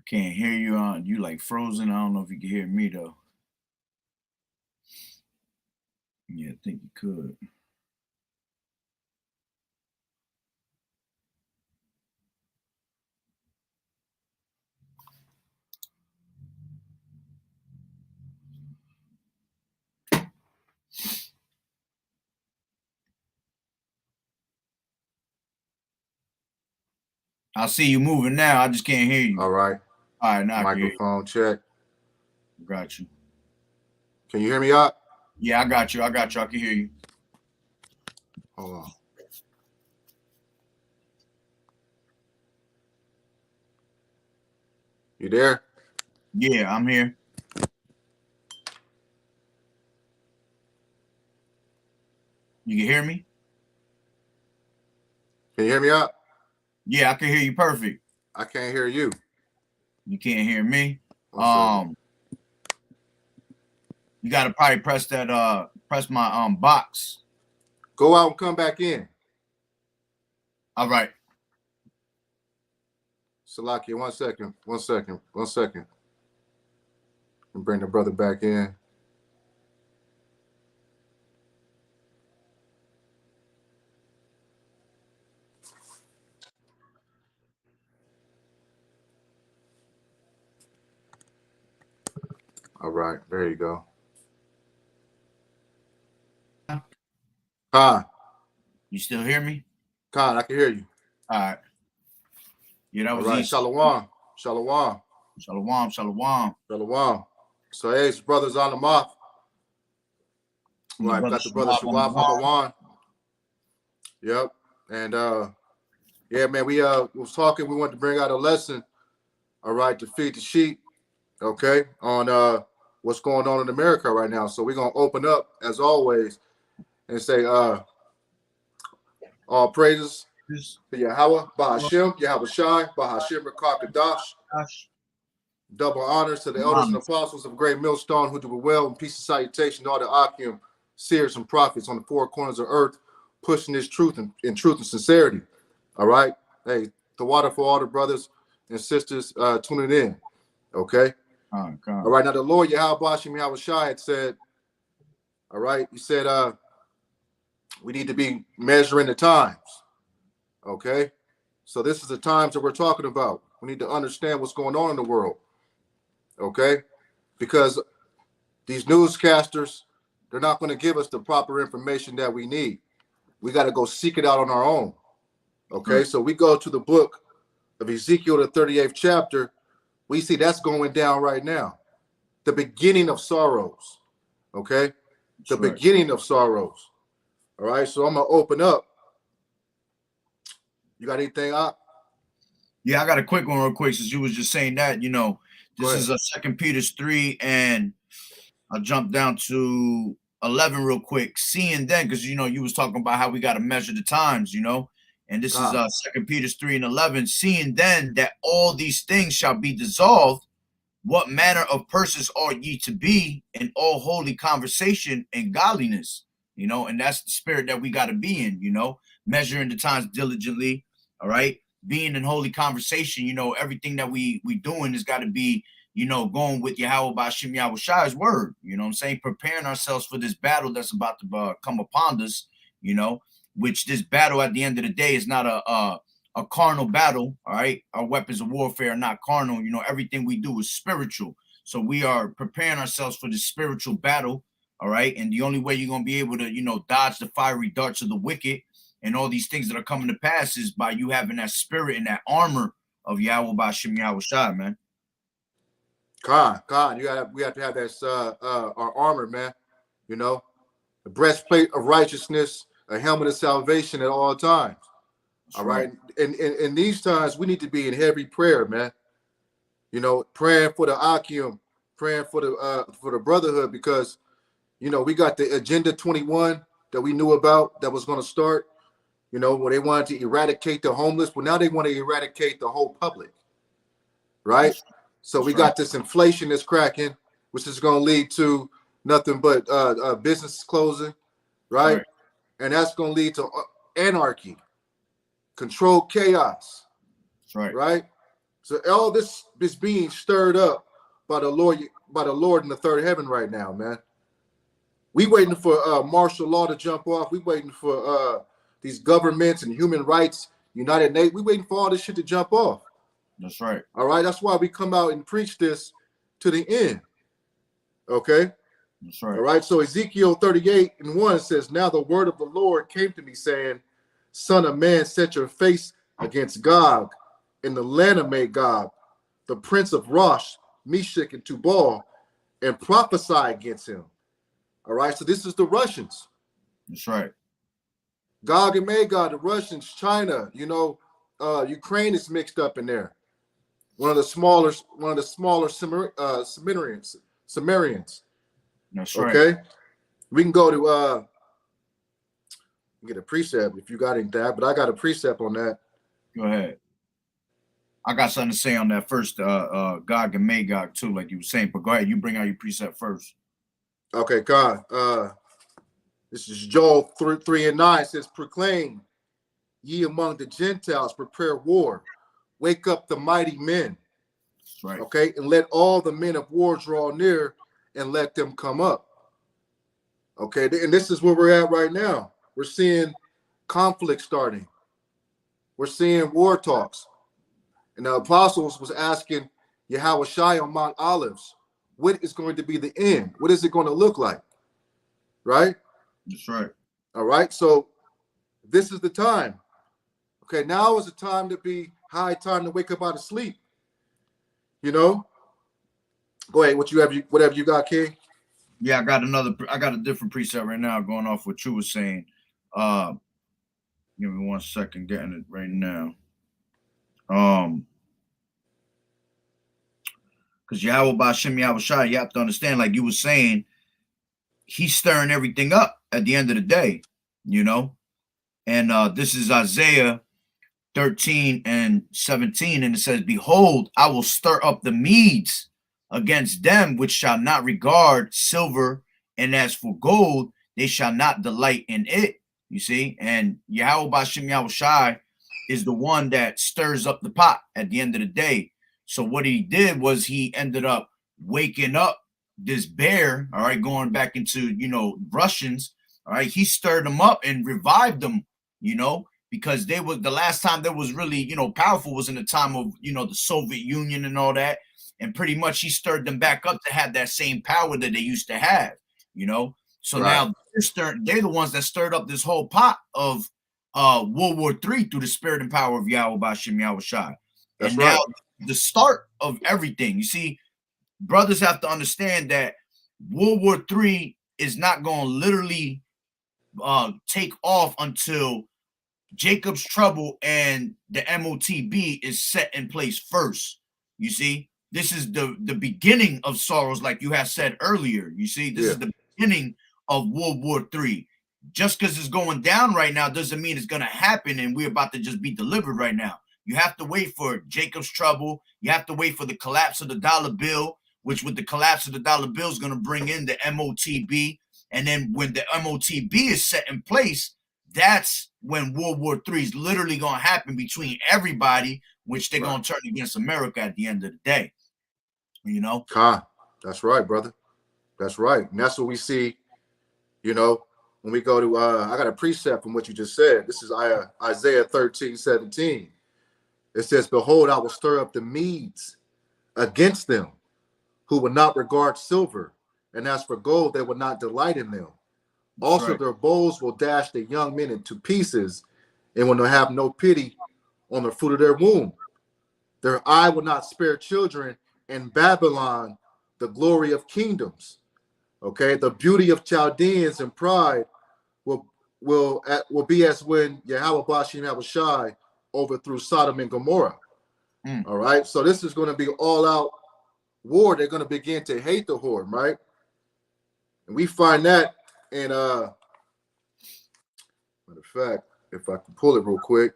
Can't hear you on you like frozen. I don't know if you can hear me though. Yeah, I think you could. I see you moving now. I just can't hear you. All right. All right, now microphone check. Got you. Can you hear me out? Yeah, I got you. I can hear you. Hold on. You there? Yeah, I'm here. You can hear me? Can you hear me out? Yeah, I can hear you perfect. I can't hear you. You can't hear me? You gotta probably press my box. Go out and come back in. All right. Salakia, 1 second. 1 second. 1 second. And bring the brother back in. All right, there you go. Khan. You still hear me? Khan, I can hear you. All right. Yeah, that was all right. easy. Shalom. Shalom. Shalom. Shalom. Shalom. So, hey, it's brothers on the moth. Right, got the brother Shawab Habawan. Yep. And yeah, man, we was talking, we wanted to bring out a lesson, all right, to feed the sheep, okay, on what's going on in America right now. So we're gonna open up as always and say all praises to Yahweh, Bahashem, Yahweh Shai, Bahashem Rakar Kadash. Double honors to the elders and apostles of Great Millstone who do well, and peace and salutation to all the Akim, seers and prophets on the four corners of earth, pushing this truth in truth and sincerity. All right. Hey, the water for all the brothers and sisters tuning in. Okay. All right. Now the Lord Yahweh Bashim Yahweh Shai had said, all right, he said we need to be measuring the times. Okay. So this is the times that we're talking about. We need to understand what's going on in the world. Okay, because these newscasters, they're not going to give us the proper information that we need. We got to go seek it out on our own. Okay, so we go to the book of Ezekiel, the 38th chapter. We see that's going down right now. The beginning of sorrows. Okay, the beginning of sorrows. All right, so I'm going to open up. You got anything up? Yeah, I got a quick one real quick since you was just saying that, you know. This is a 2 Peter 3, and I'll jump down to 11 real quick. Seeing then, because you know you was talking about how we got to measure the times, you know, and this is 2 Peter 3 and 11. Seeing then that all these things shall be dissolved, what manner of persons ought ye to be in all holy conversation and godliness, you know, and that's the spirit that we got to be in, you know, measuring the times diligently, all right. Being in holy conversation, you know, everything that we doing has got to be, you know, going with Yahweh Bashim Yahweh Shai's word, you know what I'm saying? Preparing ourselves for this battle that's about to come upon us, you know, which this battle at the end of the day is not a carnal battle, all right? Our weapons of warfare are not carnal, you know, everything we do is spiritual. So we are preparing ourselves for this spiritual battle, all right? And the only way you're going to be able to, you know, dodge the fiery darts of the wicked and all these things that are coming to pass is by you having that spirit and that armor of Yahweh Bashim Yahweh Shai, man. God, we have to have that our armor, man. You know, the breastplate of righteousness, a helmet of salvation at all times. All right. And in these times, we need to be in heavy prayer, man. You know, praying for the Akim, praying for the brotherhood, because, you know, we got the Agenda 21 that we knew about that was going to start, you know, where they wanted to eradicate the homeless. Well, now they want to eradicate the whole public. Right. So we got this inflation that's cracking, which is going to lead to nothing but business closing. Right. And that's going to lead to anarchy, controlled chaos. Right. So all this is being stirred up by the Lord in the third heaven right now, man. We waiting for martial law to jump off. We waiting for these governments and human rights, United Nations. We waiting for all this shit to jump off. That's right. All right. That's why we come out and preach this to the end. Okay. That's right. All right. So Ezekiel 38:1 says, "Now the word of the Lord came to me, saying, Son of man, set your face against Gog in the land of Magog, the prince of Rosh, Meshach, and Tubal, and prophesy against him." All right. So this is the Russians. That's right. Gog and Magog, the Russians, China, you know, Ukraine is mixed up in there. One of the smaller Sumerians. That's right. Okay. We can go to get a precept if you got any that, but I got a precept on that. Go ahead. I got something to say on that first, Gog and Magog too, like you were saying. But go ahead, you bring out your precept first. Okay, God. This is Joel 3:9. It says, "Proclaim ye among the Gentiles, prepare war, wake up the mighty men." That's right. Okay, and let all the men of war draw near, and let them come up. Okay, and this is where we're at right now. We're seeing conflict starting. We're seeing war talks. And the apostles was asking Yahushua on Mount Olives, what is going to be the end? What is it going to look like? Right? That's right. All right. So this is the time. Okay, now is the time to be high time to wake up out of sleep. You know? Go ahead. Whatever you got, King? Yeah, I got a different precept right now, going off what you were saying. Give me 1 second, getting it right now. Because Yahweh Ba'Shem Yahushua, you have to understand, like you were saying, he's stirring everything up at the end of the day, you know. And this is Isaiah 13:17, and it says, "Behold, I will stir up the Medes against them which shall not regard silver, and as for gold, they shall not delight in it." You see, and Yahweh Ba'Shem Yahushua is the one that stirs up the pot at the end of the day. So what he did was he ended up waking up this bear, all right, going back into, you know, Russians, all right, he stirred them up and revived them, you know, because they were the last time that was really, you know, powerful was in the time of, you know, the Soviet Union and all that. And pretty much he stirred them back up to have that same power that they used to have, you know. So now they're the ones that stirred up this whole pot of World War III through the spirit and power of Yahweh Ba'Shem Yahushua. And now the start of everything. You see, brothers have to understand that World War III is not going to literally take off until Jacob's trouble and the MOTB is set in place first. You see, this is the beginning of sorrows, like you have said earlier. You see, this is the beginning of World War III. Just because it's going down right now doesn't mean it's going to happen and we're about to just be delivered right now. You have to wait for Jacob's trouble. You have to wait for the collapse of the dollar bill, which with the collapse of the dollar bill is going to bring in the MOTB. And then when the MOTB is set in place, that's when World War III is literally going to happen between everybody, which they're going to turn against America at the end of the day. You know? That's right, brother. That's right. And that's what we see, you know, when we go to, I got a precept from what you just said. This is Isaiah 13:17. It says, "Behold, I will stir up the Medes against them, who will not regard silver, and as for gold, they will not delight in them. Also, their bows will dash the young men into pieces, and will have no pity on the fruit of their womb. Their eye will not spare children, in Babylon, the glory of kingdoms. Okay, the beauty of Chaldeans and pride will be as when Yahweh Bashim Yahushai overthrew Sodom and Gomorrah. All right, so this is going to be all out war. They're going to begin to hate the whore, right? And we find that in matter of fact, if I can pull it real quick,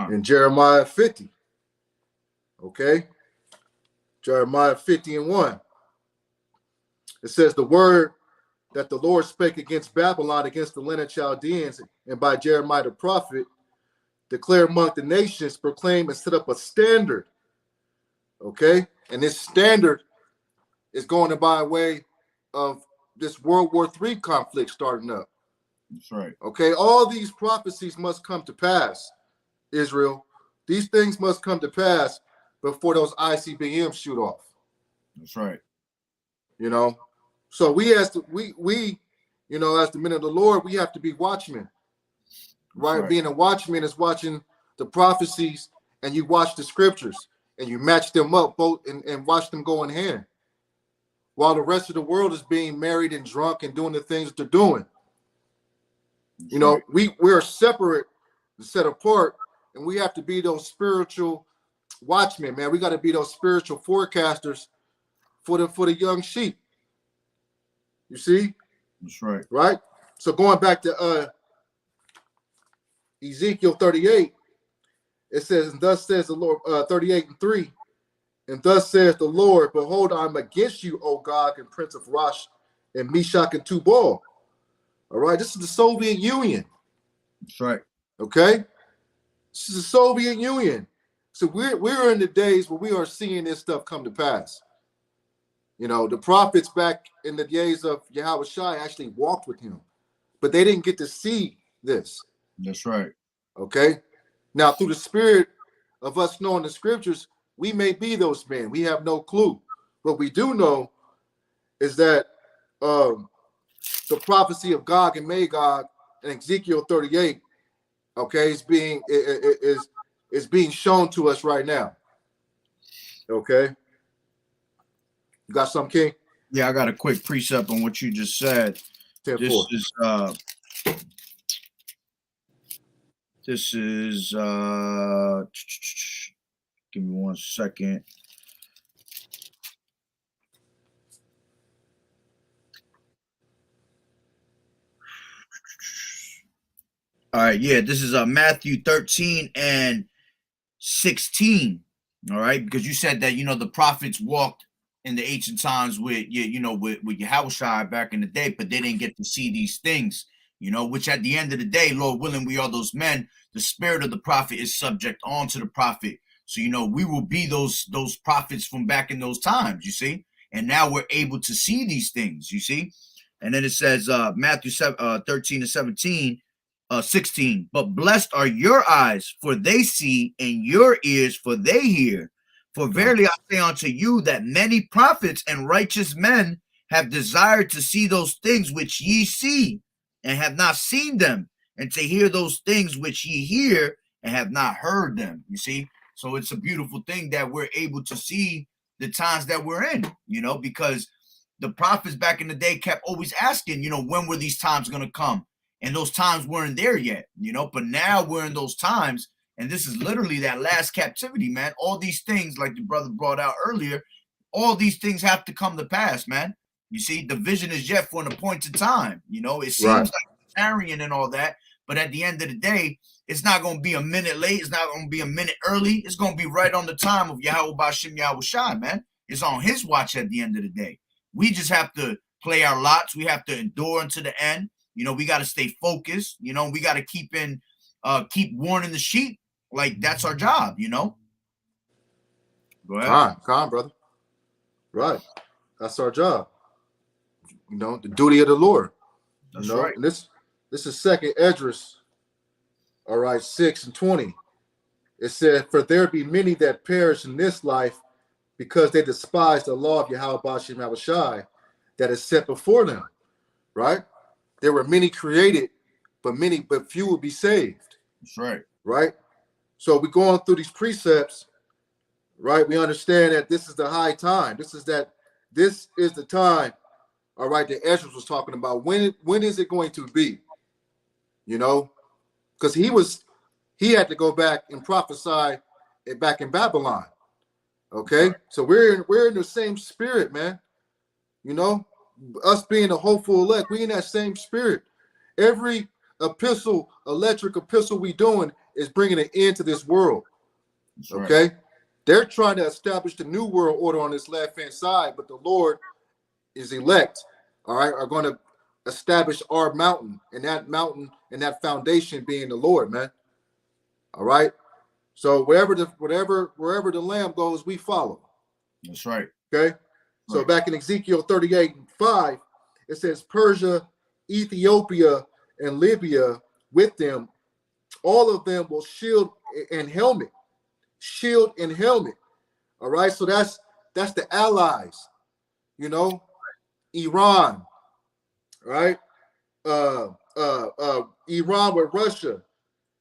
in Jeremiah 50. Okay, Jeremiah 50:1. It says, the word that the Lord spake against Babylon, against the land of Chaldeans, and by Jeremiah the prophet, declare among the nations, proclaim and set up a standard. Okay, and this standard is going to by way of this World War III conflict starting up. That's right. Okay, all these prophecies must come to pass, Israel. These things must come to pass before those ICBMs shoot off. That's right. You know, so we as the as the men of the Lord, we have to be watchmen. Right? Being a watchman is watching the prophecies, and you watch the scriptures and you match them up both and watch them go in hand. While the rest of the world is being married and drunk and doing the things that they're doing. That's you know, right. we're separate and set apart, and we have to be those spiritual watchmen, man. We got to be those spiritual forecasters for the young sheep. You see? That's right. Right? So going back to Ezekiel 38, it says, and thus says the Lord, 38:3, and thus says the Lord, behold, I'm against you, O Gog and Prince of Rosh and Meshach and Tubal. All right, this is the Soviet Union. That's right. Okay, this is the Soviet Union. So we're in the days where we are seeing this stuff come to pass. You know, the prophets back in the days of Yahweh Shai actually walked with him, but they didn't get to see this. That's right. Okay. Now, through the spirit of us knowing the scriptures, we may be those men. We have no clue. What we do know is that the prophecy of Gog and Magog in Ezekiel 38, okay, is being shown to us right now. Okay. You got some, King? Yeah, I got a quick precept on what you just said. This is give me 1 second. All right, yeah, this is Matthew 13:16. All right, because you said that the prophets walked in the ancient times with with Yahushua back in the day, but they didn't get to see these things, which at the end of the day, Lord willing, we are those men. The spirit of the prophet is subject onto the prophet. So, we will be those prophets from back in those times, you see? And now we're able to see these things, you see? And then it says, Matthew 13:16, but blessed are your eyes, for they see, and your ears, for they hear. For verily I say unto you that many prophets and righteous men have desired to see those things which ye see, and have not seen them, and to hear those things which ye hear, and have not heard them. You see? So it's a beautiful thing that we're able to see the times that we're in, because the prophets back in the day kept always asking, when were these times going to come? And those times weren't there yet, but now we're in those times. And this is literally that last captivity, man. All these things, like the brother brought out earlier, all these things have to come to pass, man. You see, the vision is yet for an appointed time. It seems like tarrying and all that, but at the end of the day, it's not going to be a minute late. It's not going to be a minute early. It's going to be right on the time of Yahweh Bashim Yahweh Shai, man. It's on his watch at the end of the day. We just have to play our lots. We have to endure unto the end. We got to stay focused. We got to keep warning the sheep. Like, that's our job, Go ahead. Come, brother. Right. That's our job. The duty of the Lord. That's right. And this is second Esdras, all right, 6:20. It said, for there be many that perish in this life because they despise the law of Yahweh Bashim Yahushai that is set before them. Right? There were many created, but few will be saved. That's right. Right? So we're going through these precepts, right? We understand that this is the high time. This is the time, all right, that Ezra was talking about. When is it going to be? You know, because he had to go back and prophesy back in Babylon. Okay, so we're in the same spirit, man. You know, us being the hopeful elect, we in that same spirit. Every electric epistle we doing is bringing an end to this world. That's okay, right. They're trying to establish the new world order on this left-hand side, but the Lord is elect, all right, are going to establish our mountain and that foundation being the Lord, man. All right. So wherever the lamb goes, we follow. That's right. Okay. So back in Ezekiel 38:5, it says Persia, Ethiopia, and Libya with them, all of them will shield and helmet. All right. So that's the allies, you know, Iran, right? Iran with Russia,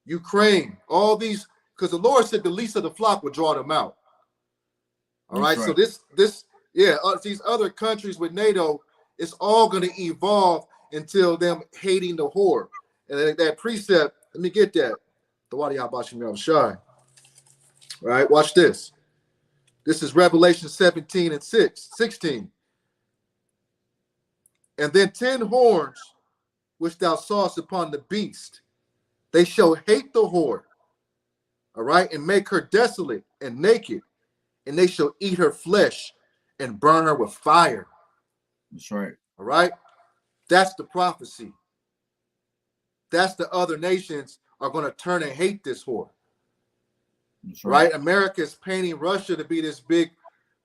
Ukraine, all these, because the Lord said the least of the flock would draw them out. All right. So these other countries with NATO, it's all going to evolve until them hating the whore. And that precept, let me get that. The Wadi Abashim Shai. All right, watch this. This is Revelation 17:16. And then 10 horns which thou sawest upon the beast, they shall hate the whore, all right, and make her desolate and naked, and they shall eat her flesh and burn her with fire. That's right. All right. That's the prophecy. That's the other nations are going to turn and hate this whore. That's right. America is painting Russia to be this big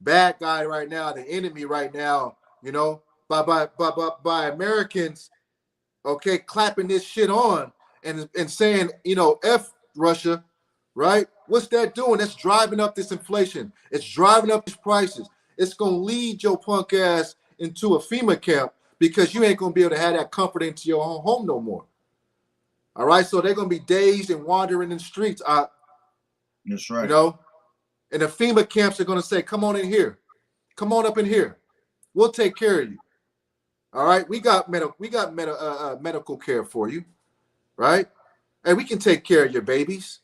bad guy right now, the enemy right now, you know, by Americans, okay, clapping this shit on and saying, you know, F Russia, right? What's that doing? That's driving up this inflation. It's driving up these prices. It's going to lead your punk ass into a FEMA camp because you ain't going to be able to have that comfort into your own home no more. All right, so they're going to be dazed and wandering in the streets. That's right. You know, and the FEMA camps are going to say, come on in here. Come on up in here. We'll take care of you. All right, we got medical care for you, right? And we can take care of your babies.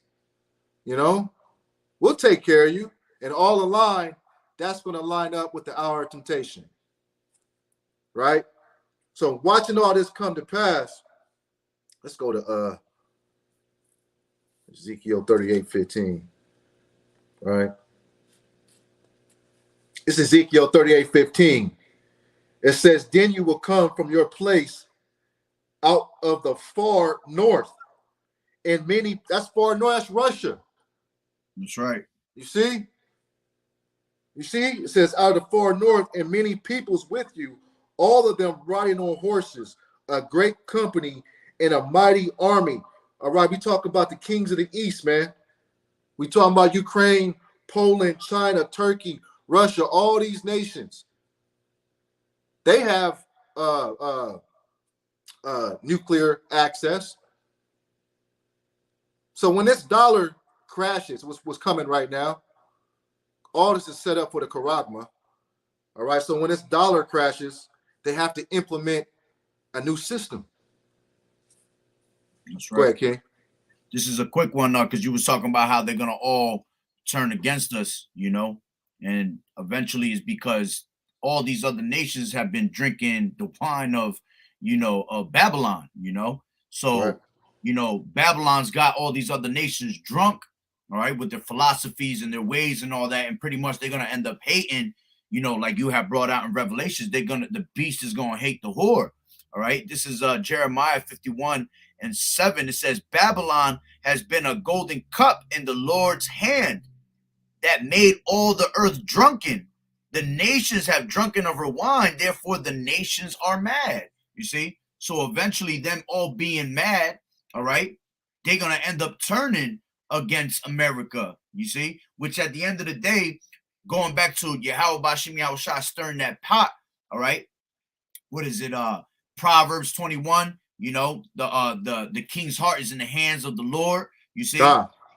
You know, we'll take care of you. And all align, that's going to line up with the hour of temptation, right? So watching all this come to pass, let's go to Ezekiel 38:15, right? It's Ezekiel 38:15. It says, then you will come from your place out of the far north. And many, that's far north, that's Russia. That's right. You see? You see? It says, out of the far north, and many peoples with you, all of them riding on horses, a great company and a mighty army. All right, we talk about the kings of the east, man. We talking about Ukraine, Poland, China, Turkey, Russia, all these nations. They have nuclear access. So when this dollar crashes, what's coming right now, all this is set up for the Karagma. All right, so when this dollar crashes, they have to implement a new system. That's right. Go ahead, King. This is a quick one, because you was talking about how they're going to all turn against us, you know, and eventually it's because all these other nations have been drinking the wine of, you know, of Babylon, you know. So, right. You know, Babylon's got all these other nations drunk, all right, with their philosophies and their ways and all that. And pretty much they're going to end up hating, you know, like you have brought out in Revelations, the beast is going to hate the whore. All right. This is Jeremiah 51:7. It says, Babylon has been a golden cup in the Lord's hand that made all the earth drunken. The nations have drunken of her wine, therefore the nations are mad. You see? So eventually them all being mad, all right, they're going to end up turning against America, you see? Which at the end of the day, going back to Yahweh Bashim Yahushua stirring that pot, all right? What is it? Proverbs 21, you know, the king's heart is in the hands of the Lord, you see?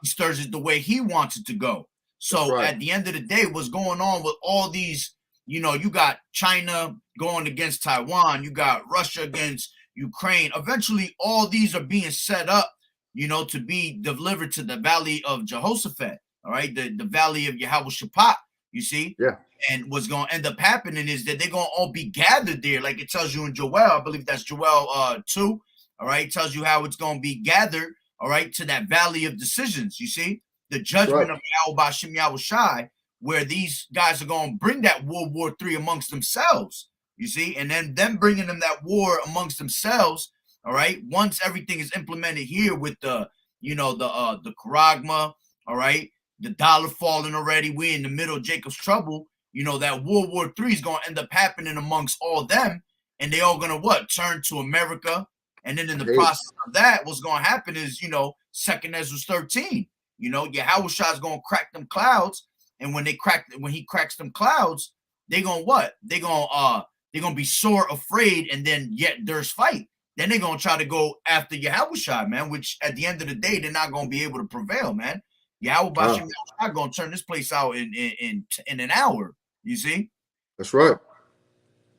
He stirs it the way he wants it to go. So right. At the end of the day, what's going on with all these you know, you got China going against Taiwan, you got Russia against Ukraine. Eventually, all these are being set up, you know, to be delivered to the valley of Jehoshaphat, all right, the valley of Yahweh Shaphat, you see? Yeah. And what's going to end up happening is that they're going to all be gathered there, like it tells you in Joel. I believe that's Joel 2, all right? It tells you how it's going to be gathered, all right, to that valley of decisions, you see? The judgment of Yahweh Ba'Shem Yahweh Shai, where these guys are going to bring that World War III amongst themselves, you see? And then them bringing them that war amongst themselves, all right? Once everything is implemented here with the, you know, the Charagma, all right? The dollar falling already. We're in the middle of Jacob's trouble. You know, that World War III is going to end up happening amongst all them. And they all going to what? Turn to America. And then in the process of that, what's going to happen is, you know, 2nd Ezra 13. You know, Yahweh Shai is going to crack them clouds. And when he cracks them clouds, they going to what? They're going to be sore afraid, and then yet there's fight. Then they're going to try to go after Yahweh Shai, man, which at the end of the day, they're not going to be able to prevail, man. Yahweh Ba'Shem Shai going to turn this place out in an hour. You see? That's right.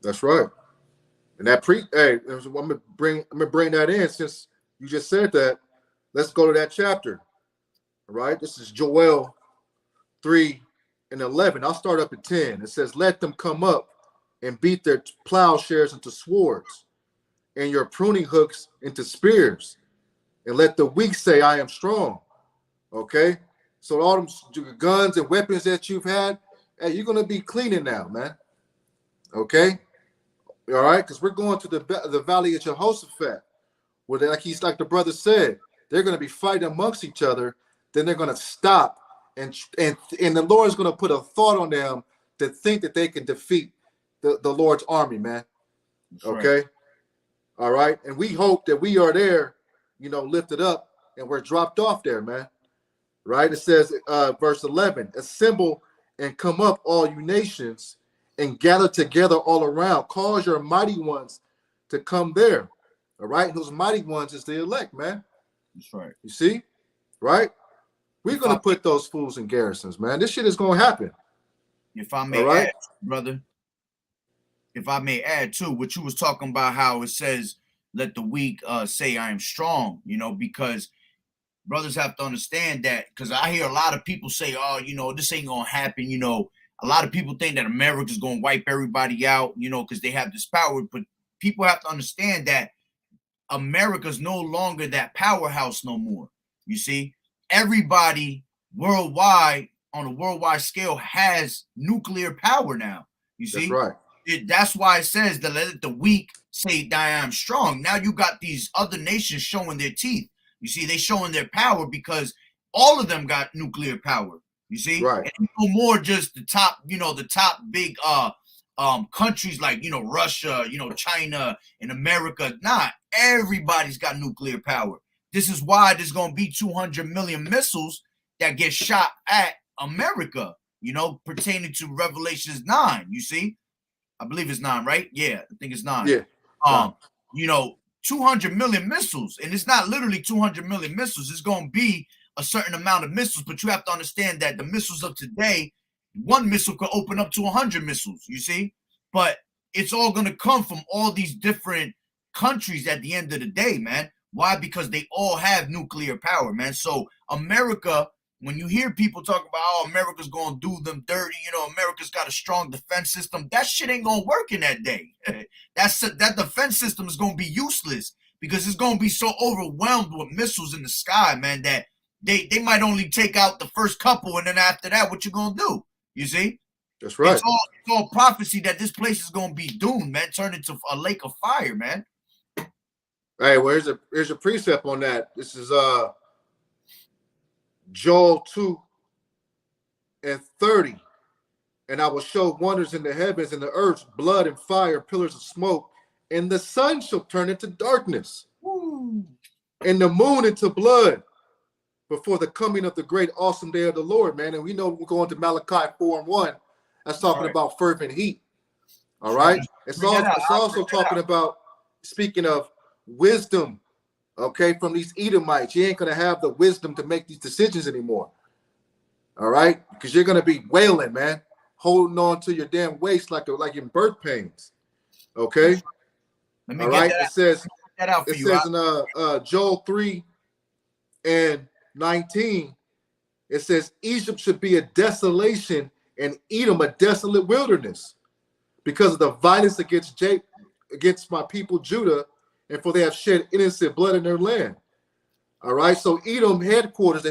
That's right. And that hey, I'm gonna bring that in since you just said that. Let's go to that chapter. All right. This is Joel 3:11. I'll start up at 10. It says, "Let them come up and beat their plowshares into swords, and your pruning hooks into spears, and let the weak say, I am strong." Okay. So all them guns and weapons that you've had, hey, you're gonna be cleaning now, man. Okay. All right, because we're going to the valley of Jehoshaphat, where they, like the brother said, they're going to be fighting amongst each other. Then they're going to stop, and the Lord's going to put a thought on them to think that they can defeat the Lord's army, man. That's okay, right. All right, and we hope that we are there, you know, lifted up, and we're dropped off there, man. Right? It says, verse 11, "Assemble and come up, all you nations, and gather together all around. Cause your mighty ones to come there." All right. And those mighty ones is the elect, man. That's right. You see? Right? We're going to put those fools in garrisons, man. This shit is going to happen. If I may add, brother, if I may add too, what you was talking about, how it says, let the weak say I am strong, you know, because brothers have to understand that, because I hear a lot of people say, oh, you know, this ain't going to happen, you know. A lot of people think that America's going to wipe everybody out, you know, because they have this power. But people have to understand that America's no longer that powerhouse no more. You see, everybody worldwide, on a worldwide scale, has nuclear power now. You see, that's right. That's why it says that let the weak say that I am strong. Now you got these other nations showing their teeth. You see, they showing their power because all of them got nuclear power. You see, right? And no more just the top, you know, the top big countries like, you know, Russia, you know, China and America. Nah, everybody's got nuclear power. This is why there's gonna be 200 million missiles that get shot at America. You know, pertaining to Revelations 9. You see, I believe it's 9, right? Yeah, I think it's 9. Yeah. You know, 200 million missiles, and it's not literally 200 million missiles. It's gonna be a certain amount of missiles, but you have to understand that the missiles of today, one missile could open up to 100 missiles, you see? But it's all going to come from all these different countries at the end of the day, man. Why? Because they all have nuclear power, man. So America, when you hear people talk about, oh, America's going to do them dirty, you know, America's got a strong defense system, that shit ain't going to work in that day. That defense system is going to be useless because it's going to be so overwhelmed with missiles in the sky, man, that they might only take out the first couple, and then after that, what you gonna do? You see? That's right. It's all prophecy that this place is gonna be doomed, man. Turn into a lake of fire, man. Hey, well, here's a precept on that. This is Joel 2:30. "And I will show wonders in the heavens and the earth, blood and fire, pillars of smoke, and the sun shall turn into darkness, and the moon into blood, before the coming of the great awesome day of the Lord," man. And we know we're going to Malachi 4:1. That's talking about fervent heat. All right. It's also talking about, speaking of wisdom, okay, from these Edomites. You ain't going to have the wisdom to make these decisions anymore. All right. Because you're going to be wailing, man. holding on to your damn waist like in birth pains. Okay. Let me get that. It says that out for it you. says in Joel 3:19, it says Egypt should be a desolation and Edom a desolate wilderness because of the violence against my people Judah, and for they have shed innocent blood in their land. All right, so Edom the headquarters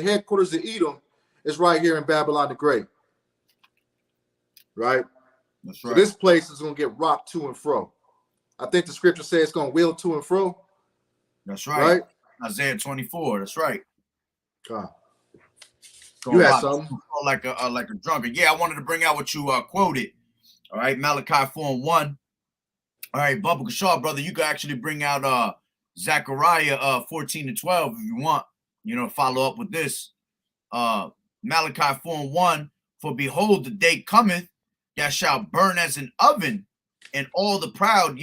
of Edom is right here in Babylon the Great. Right? That's right. So this place is going to get rocked to and fro. I think the scripture says it's going to wheel to and fro. That's right. Isaiah 24. That's right. You had something like a drunkard. Yeah, I wanted to bring out what you quoted. All right, Malachi 4:1. All right, Bubba Kashaw, brother, you can actually bring out Zechariah 14-12 if you want. You know, follow up with this. Malachi 4:1. For behold, the day cometh that shall burn as an oven, and all the proud,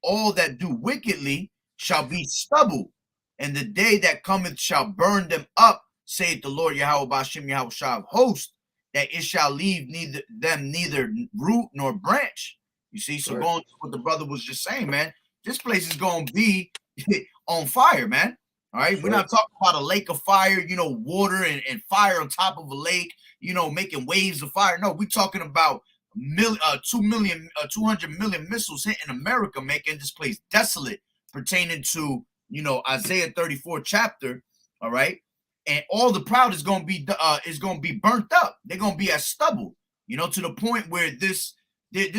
all that do wickedly shall be stubble. And the day that cometh shall burn them up, saith the Lord Yahweh Ba'ashem Yahweh Shah of hosts, that it shall leave neither root nor branch. You see, so going to what the brother was just saying, man, this place is going to be on fire, man. All right, we're not talking about a lake of fire, you know, water and fire on top of a lake, you know, making waves of fire. No, we're talking about 200 million missiles hitting America, making this place desolate, pertaining to, you know, Isaiah 34 chapter. All right, and all the proud is going to be burnt up. They're going to be as stubble, you know, to the point where there's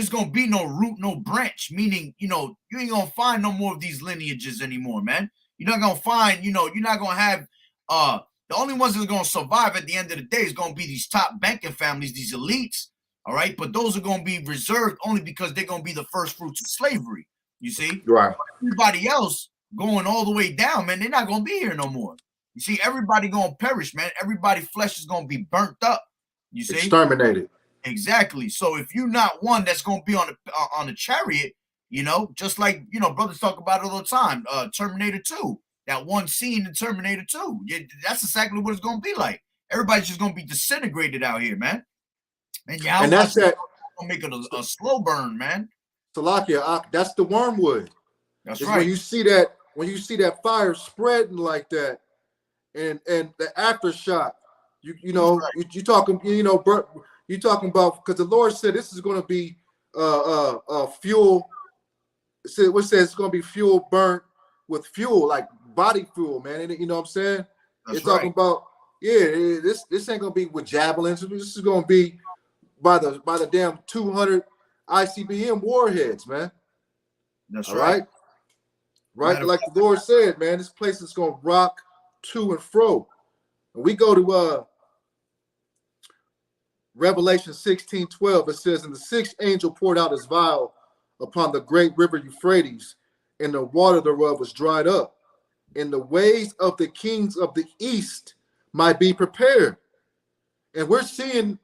going to be no root, no branch, meaning, you know, you ain't going to find no more of these lineages anymore, man. You're not going to find, you know, you're not going to have, the only ones that are going to survive at the end of the day is going to be these top banking families, these elites, all right? But those are going to be reserved only because they're going to be the first fruits of slavery, you see? Right. Everybody else going all the way down, man, they're not going to be here no more. You see, everybody going to perish, man. Everybody's flesh is going to be burnt up, you see? Exterminated. Exactly. So if you're not one that's going to be on a chariot, you know, just like, you know, brothers talk about it all the time, Terminator 2, that one scene in Terminator 2. That's exactly what it's going to be like. Everybody's just going to be disintegrated out here, man. And that's that. Going to make it a slow burn, man. Salakia, that's the wormwood. That's right. When you see that fire spreading like that, and the aftershock, you know, right. you talking about, because the Lord said this is going to be fuel. It says it's going to be fuel burnt with fuel, like body fuel, man. And you know what I'm saying? That's it's talking about, this ain't going to be with javelins. This is going to be by the damn 200 ICBM warheads, man. That's right. Right, like the Lord said, man, this place is going to rock to and fro. And we go to Revelation 16:12. It says, and the sixth angel poured out his vial upon the great river Euphrates, and the water thereof was dried up, and the ways of the kings of the east might be prepared. And we're seeing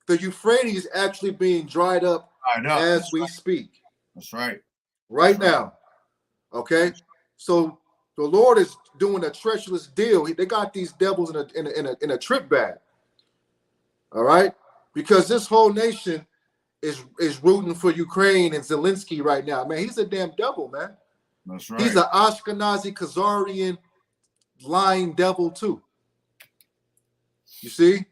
the Euphrates actually being dried up as we speak. That's right. Right now. Okay. So the Lord is doing a treacherous deal. They got these devils in a trick bag. All right. Because this whole nation is rooting for Ukraine and Zelensky right now. Man, he's a damn devil, man. That's right. He's an Ashkenazi, Khazarian, lying devil too. You see?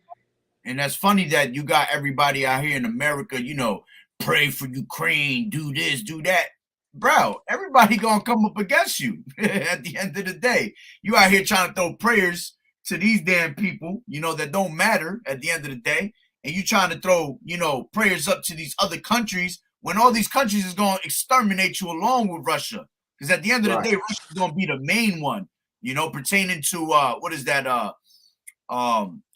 And that's funny that you got everybody out here in America, you know, pray for Ukraine, do this, do that. Bro, everybody gonna come up against you at the end of the day. You out here trying to throw prayers to these damn people, you know, that don't matter at the end of the day. And you trying to throw, you know, prayers up to these other countries when all these countries is going to exterminate you along with Russia. Because at the end of the day, Russia is going to be the main one, you know, pertaining to, what is that,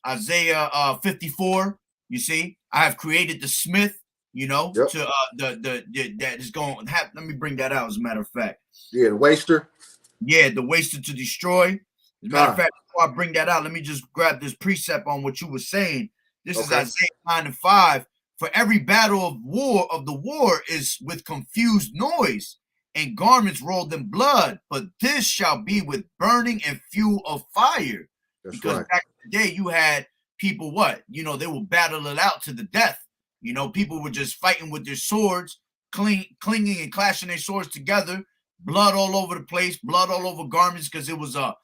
Isaiah 54, you see? I have created the smith, you know, to that is going to have, let me bring that out as a matter of fact. Yeah, the waster. Yeah, the waster to destroy. As a matter of fact, before I bring that out, let me just grab this precept on what you were saying. This is Isaiah 9:5. For every battle of the war is with confused noise, and garments rolled in blood, but this shall be with burning and fuel of fire. Because back in the day, you had people, what? You know, they will battle it out to the death. You know, people were just fighting with their swords, clinging and clashing their swords together. Blood all over the place, blood all over garments, because it was a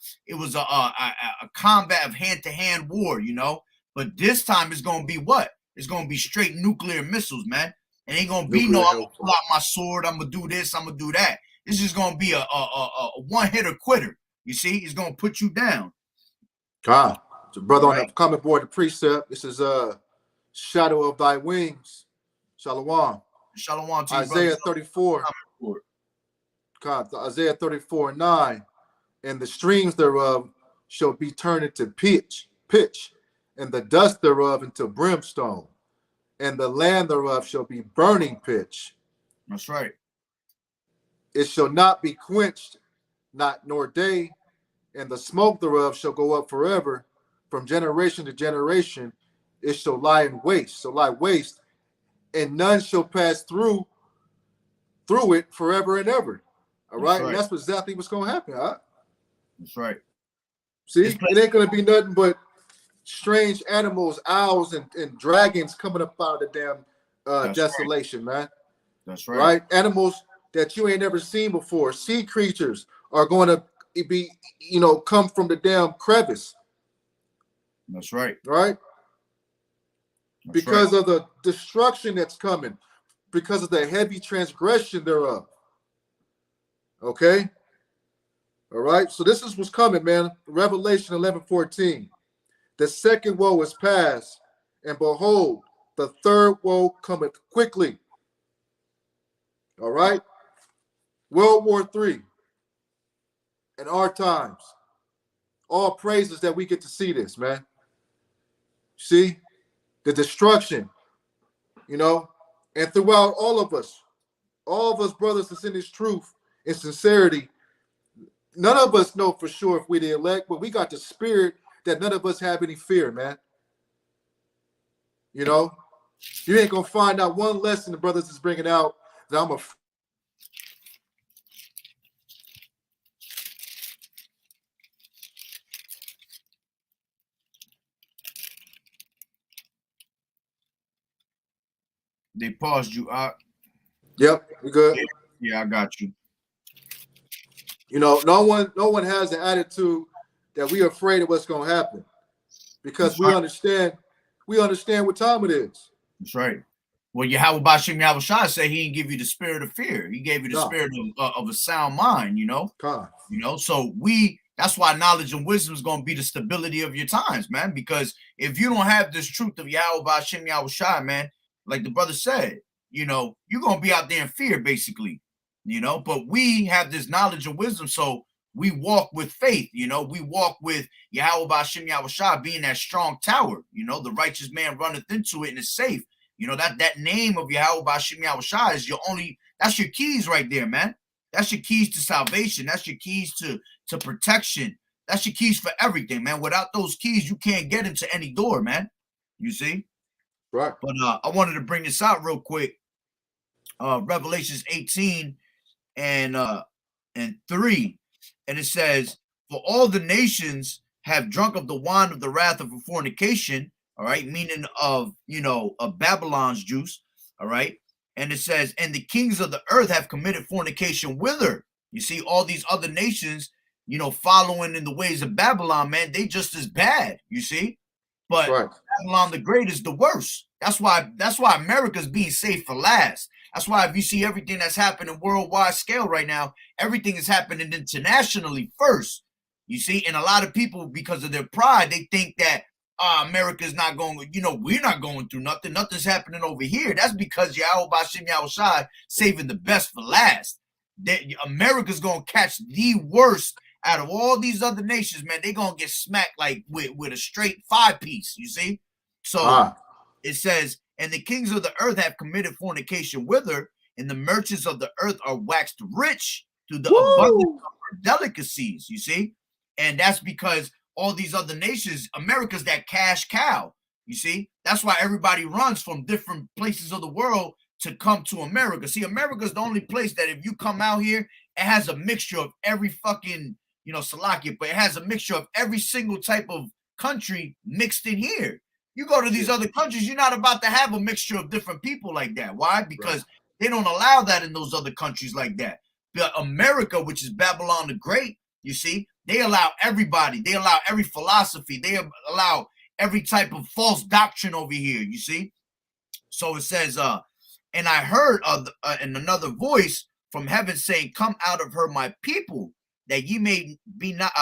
combat of hand-to-hand war, you know. But this time it's gonna be what? It's gonna be straight nuclear missiles, man. It ain't gonna be no, I'm gonna pull out my sword, I'm gonna do this, I'm gonna do that. This is gonna be a one-hitter quitter. You see, it's gonna put you down. God, the brother on the comment board, the precept. This is shadow of thy wings. Shalom. Shalom to Isaiah 34. God, Isaiah 34:9, and the streams thereof shall be turned into pitch, and the dust thereof into brimstone, and the land thereof shall be burning pitch. That's right. It shall not be quenched, not nor day, and the smoke thereof shall go up forever, from generation to generation. It shall lie in waste, and none shall pass through it forever and ever. All right, and that's exactly what's gonna happen, huh? That's right. See, it ain't gonna be nothing but strange animals, owls, and dragons coming up out of the damn desolation, man. That's right. Right? Animals that you ain't never seen before. Sea creatures are going to be, you know, come from the damn crevice. That's right. Right? Because of the destruction that's coming, because of the heavy transgression thereof. Okay? All right? So this is what's coming, man. Revelation 11:14. The second woe is past, and behold, the third woe cometh quickly. All right? World War III. In our times. All praises that we get to see this, man. See? The destruction, you know, and throughout all of us brothers that's in this truth and sincerity, none of us know for sure if we're the elect, but we got the spirit that none of us have any fear, man. You know, you ain't gonna find out one lesson the brothers is bringing out that I'm They paused you out. Yep, we good. Yeah, I got you. You know, no one has an attitude that we're afraid of what's gonna happen, because we understand what time it is. That's right. Well, Yahweh Bashim Yahushua said he didn't give you the spirit of fear. He gave you the spirit of a sound mind, you know. You know, so that's why knowledge and wisdom is going to be the stability of your times, man. Because if you don't have this truth of Yahweh Bashim Yahushua, man, like the brother said, you know, you're going to be out there in fear, basically, you know. But we have this knowledge and wisdom, so we walk with faith, you know. We walk with Yahweh Bashim Yahushua being that strong tower, you know. The righteous man runneth into it and is safe. You know, that name of Yahweh Bashim Yahushua is that's your keys right there, man. That's your keys to salvation. That's your keys to protection. That's your keys for everything, man. Without those keys, you can't get into any door, man. You see? Right. But I wanted to bring this out real quick. Revelations 18 and 3. And it says, for all the nations have drunk of the wine of the wrath of fornication. All right, meaning of, you know, of Babylon's juice. All right. And it says, and the kings of the earth have committed fornication with her. You see, all these other nations, you know, following in the ways of Babylon, man, they just as bad, you see. But Babylon the Great is the worst. That's why America's being saved for last. That's why if you see everything that's happening worldwide scale right now, everything is happening internationally first. You see, and a lot of people, because of their pride, they think that America's not going, you know, we're not going through nothing. Nothing's happening over here. That's because Yahweh Bashim Yahushua saving the best for last. America's going to catch the worst out of all these other nations, man. They're going to get smacked like with a straight 5-piece, you see? So it says, and the kings of the earth have committed fornication with her, and the merchants of the earth are waxed rich through the abundance of her delicacies, you see? And that's because all these other nations, America's that cash cow, you see? That's why everybody runs from different places of the world to come to America. See, America's the only place that if you come out here, it has a mixture of every fucking, you know, Salakia, but it has a mixture of every single type of country mixed in here. You go to these other countries, you're not about to have a mixture of different people like that. Why? Because they don't allow that in those other countries like that. But America, which is Babylon the Great, you see, they allow everybody. They allow every philosophy. They allow every type of false doctrine over here, you see. So it says, and I heard in another voice from heaven saying, "Come out of her, my people, that ye may be not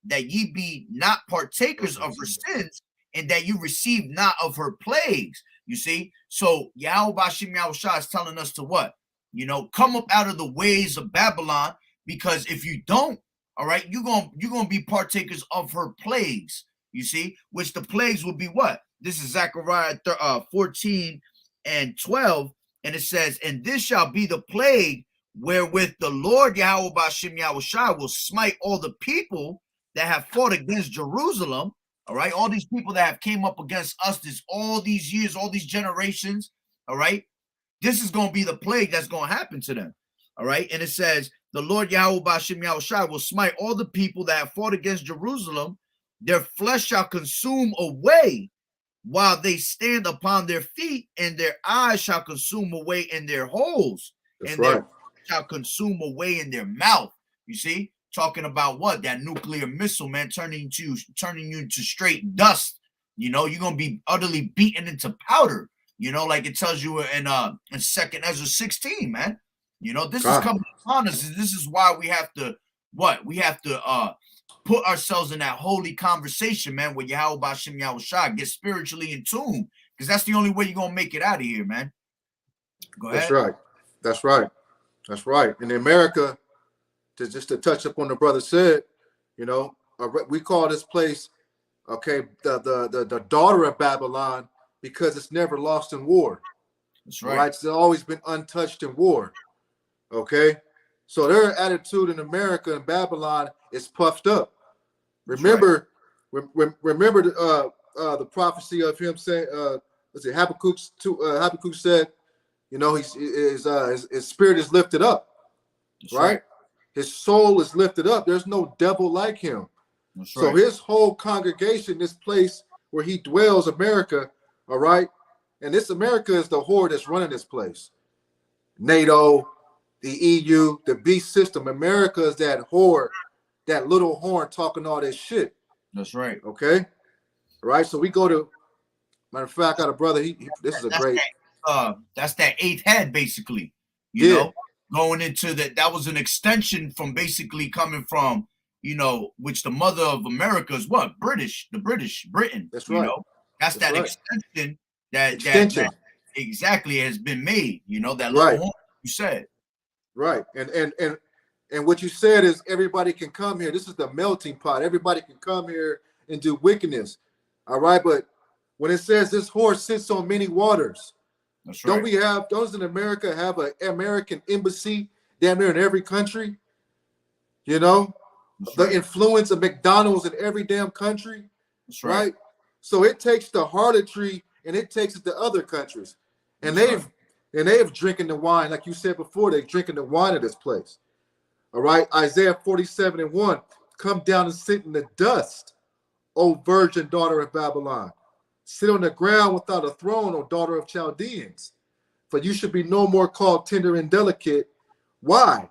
that ye be not partakers of her sins, and that you receive not of her plagues." You see, so Yahweh Bashim Yahushua is telling us to what? Come up out of the ways of Babylon, because if you don't, all right, you're gonna be partakers of her plagues. You see, which the plagues will be what? This is Zechariah 14 and 12, and it says, "And this shall be the plague wherewith the Lord Yahweh Bashim Yahushua will smite all the people that have fought against Jerusalem." All right, all these people that have came up against us all these years, all these generations. All right, this is going to be the plague that's going to happen to them. All right, and it says, "The Lord Yahweh Bashim Yahushua will smite all the people that have fought against Jerusalem. Their flesh shall consume away while they stand upon their feet, and their eyes shall consume away in their holes, and their shall consume away in their mouth." You see, talking about what? That nuclear missile, man, turning you into straight dust. You're gonna be utterly beaten into powder. Like it tells you in 2nd Ezra 16, man. This is coming upon us. This is why we have to we have to put ourselves in that holy conversation, man, with Yahweh Bashim Yahushua, get spiritually in tune, because that's the only way you're gonna make it out of here, man. Go ahead. That's right. In America, just to touch up on the brother said, we call this place, the daughter of Babylon, because it's never lost in war. That's right. It's always been untouched in war. Okay, so their attitude in America and Babylon is puffed up. Remember the prophecy of him saying, Habakkuk said, his spirit is lifted up. That's right. His soul is lifted up. There's no devil like him. That's so his whole congregation, this place where he dwells, America, all right, and this America is the whore that's running this place. NATO, the EU, the beast system. America is that whore, that little horn talking all this shit. That's right. Okay. All right. So we go to, matter of fact, I got a brother. This is a great. That's that eighth head, basically. You know, going into that was an extension from basically coming from, which the mother of America is what? Britain. That's right. That's that right. extension that exactly has been made. That little horn you said. Right. And what you said is everybody can come here. This is the melting pot. Everybody can come here and do wickedness. All right. But when it says this horse sits on many waters, that's right. Don't America have an American embassy damn near in every country? That's the right. Influence of McDonald's in every damn country. That's right. So it takes the harlotry and it takes it to other countries. And they've drinking the wine, like you said before, they're drinking the wine of this place. All right, Isaiah 47:1, "Come down and sit in the dust, O virgin daughter of Babylon. Sit on the ground without a throne, O daughter of Chaldeans. For you should be no more called tender and delicate." Why?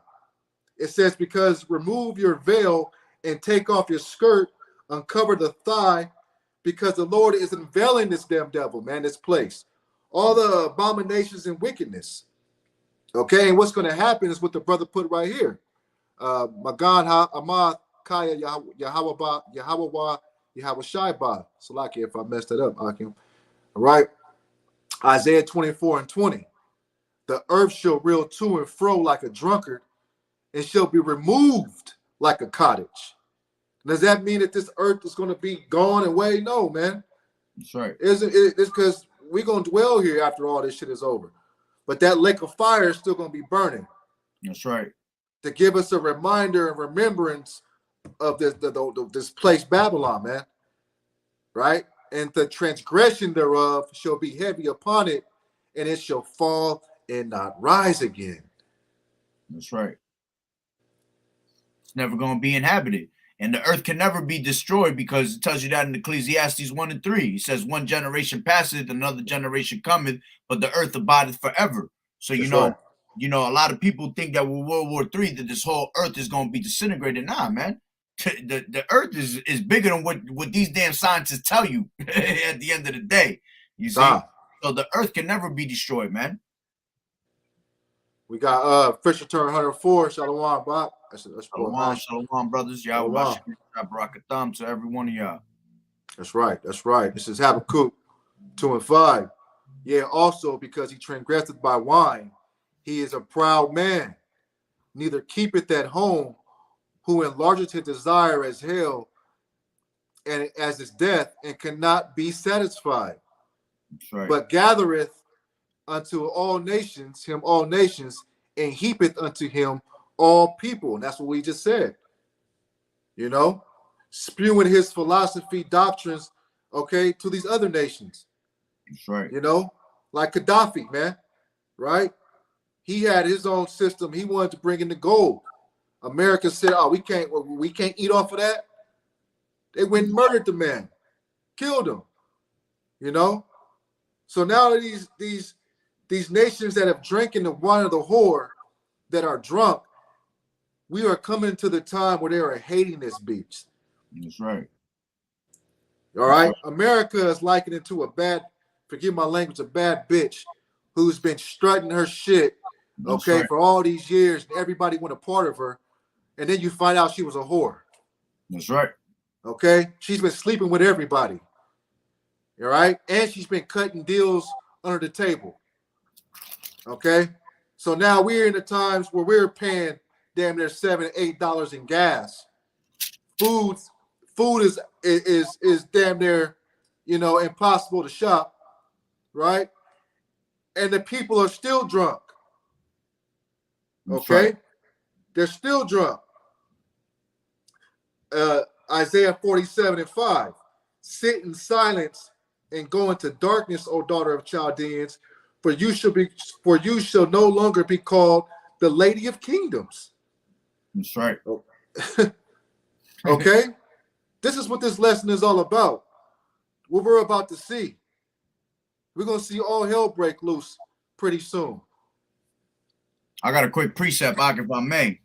It says, because remove your veil and take off your skirt, uncover the thigh, because the Lord is unveiling this damn devil, man, this place. All the abominations and wickedness. Okay, and what's going to happen is what the brother put right here. Magan Ha'amath Kaya Yahweh Shaiba. Salaki, if I messed it up, Akim. All right. Isaiah 24:20. "The earth shall reel to and fro like a drunkard, and shall be removed like a cottage." Does that mean that this earth is going to be gone away? No, man. That's right. It's because we're going to dwell here after all this shit is over. But that lake of fire is still going to be burning. That's right. To give us a reminder and remembrance of this place, Babylon, man. Right? "And the transgression thereof shall be heavy upon it, and it shall fall and not rise again." That's right. It's never going to be inhabited. And the earth can never be destroyed because it tells you that in Ecclesiastes 1 and 3. He says, one generation passeth, another generation cometh, but the earth abideth forever. So, you know, a lot of people think that with World War III, that this whole earth is going to be disintegrated. Nah, man. The earth is bigger than what these damn scientists tell you at the end of the day. You see? So the earth can never be destroyed, man. We got Fisher Turn 104. Shalom, Bob. Shalom, brothers. Y'all Barakatam to every one of y'all. That's right. That's right. This is Habakkuk 2 and 5. Yeah, also because he transgresseth by wine, he is a proud man, neither keepeth at home, who enlargeth his desire as hell and as his death, and cannot be satisfied. That's right. But gathereth unto all nations, and heapeth unto him all people. And that's what we just said. You know, spewing his philosophy, doctrines, okay, to these other nations. That's right. You know, like Gaddafi, man, right? He had his own system. He wanted to bring in the gold. America said, "Oh, we can't eat off of that." They went and murdered the man, killed him. You know, so now these nations that have drinking the wine of the whore, that are drunk, we are coming to the time where they are hating this beach. That's right. All right. America is likened into a bad, forgive my language, a bad bitch who's been strutting her shit, okay, for all these years, and everybody want a part of her, and then you find out she was a whore. That's right. Okay, she's been sleeping with everybody. All right, and she's been cutting deals under the table. Okay, so now we're in the times where we're paying damn near $7, $8 in gas. Food is damn near, you know, impossible to shop, right? And the people are still drunk. Okay, right. They're still drunk. Isaiah 47 and 5. Sit in silence and go into darkness, O daughter of Chaldeans, for you shall no longer be called the Lady of Kingdoms. That's right. Okay, this is what this lesson is all about. What we're about to see. We're gonna see all hell break loose pretty soon. I got a quick precept, if I may.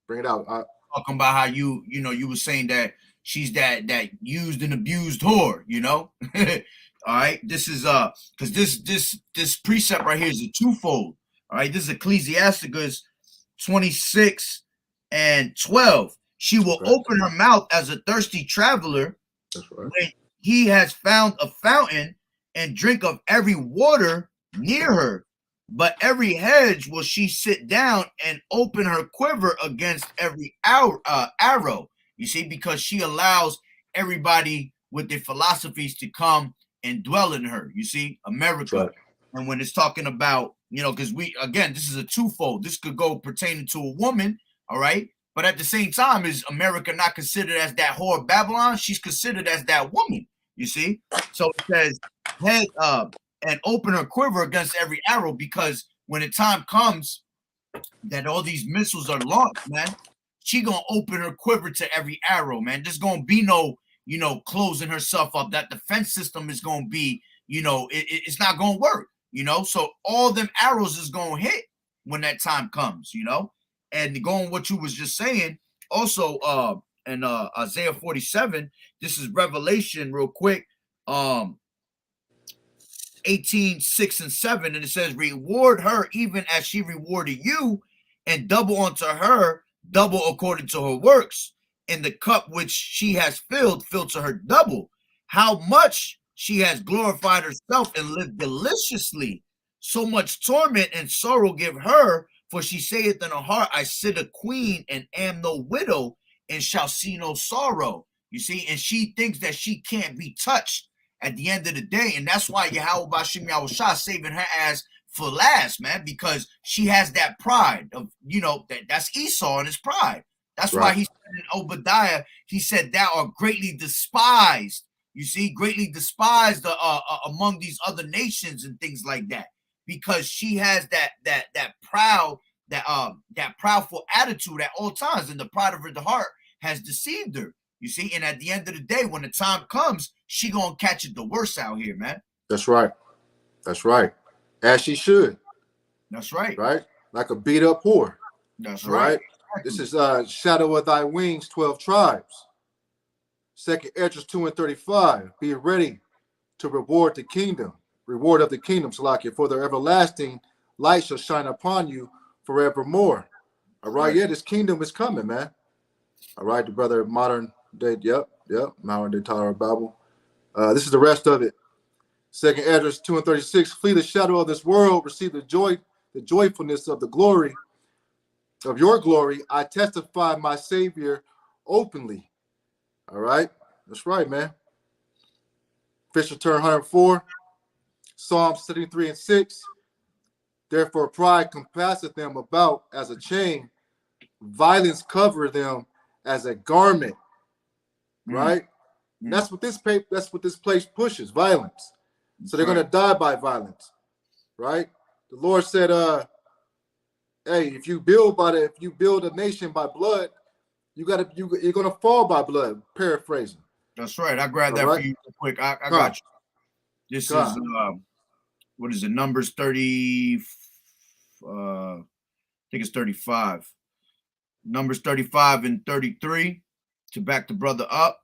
Bring it out. Talking about how you were saying that she's that used and abused whore, you know. All right, this is because this precept right here is a twofold. All right, this is Ecclesiasticus 26 and 12. She will open her mouth as a thirsty traveler. That's right. When he has found a fountain, and drink of every water near her. But every hedge will she sit down and open her quiver against every arrow. You see, because she allows everybody with their philosophies to come and dwell in her. You see, America. Right. And when it's talking about, because this is a twofold. This could go pertaining to a woman, all right? But at the same time, is America not considered as that whore of Babylon? She's considered as that woman, you see? So it says, head and open her quiver against every arrow, because when the time comes that all these missiles are launched, man, she gonna open her quiver to every arrow, man. There's gonna be no, closing herself up. That defense system is gonna be, it's not gonna work, So all them arrows is gonna hit when that time comes, And going what you was just saying, also in Isaiah 47, this is Revelation real quick. 18, 6 and 7, and it says, reward her even as she rewarded you, and double unto her, double according to her works. In the cup which she has filled, fill to her double. How much she has glorified herself and lived deliciously. So much torment and sorrow give her, for she saith in her heart, I sit a queen and am no widow, and shall see no sorrow. You see, and she thinks that she can't be touched at the end of the day, and that's why Yahweh Bashim Yahushua saving her ass for last, man, because she has that pride of, that's Esau and his pride. That's why he said in Obadiah, he said, thou art greatly despised. You see, greatly despised among these other nations and things like that, because she has that proud, that proudful attitude at all times, and the pride of her heart has deceived her. You see, and at the end of the day, when the time comes, she gonna catch it the worst out here, man. That's right. That's right. As she should. That's right. Right? Like a beat up whore. That's right. Exactly. This is Shadow of Thy Wings, 12 Tribes. 2nd Esdras 2 and 35. Be ready to reward of the kingdom, Salakia, for their everlasting light shall shine upon you forevermore. All right, yeah, this kingdom is coming, man. All right, the brother modern day, modern day Tower Bible. This is the rest of it. 2nd Esdras 2 and 36. Flee the shadow of this world, receive the joyfulness of the glory of your glory. I testify my Savior openly. All right, that's right, man. Fisher turn 104. Psalm 73 and 6. Therefore pride compasseth them about as a chain, violence cover them as a garment. Right? That's what this place pushes, violence. So they're gonna die by violence. Right? The Lord said, hey, if you build a nation by blood, you're gonna fall by blood. Paraphrasing. That's right. I grabbed that for you real quick. I got you. This is what is it? Numbers 30. I think it's 35. Numbers 35 and 33 to back the brother up.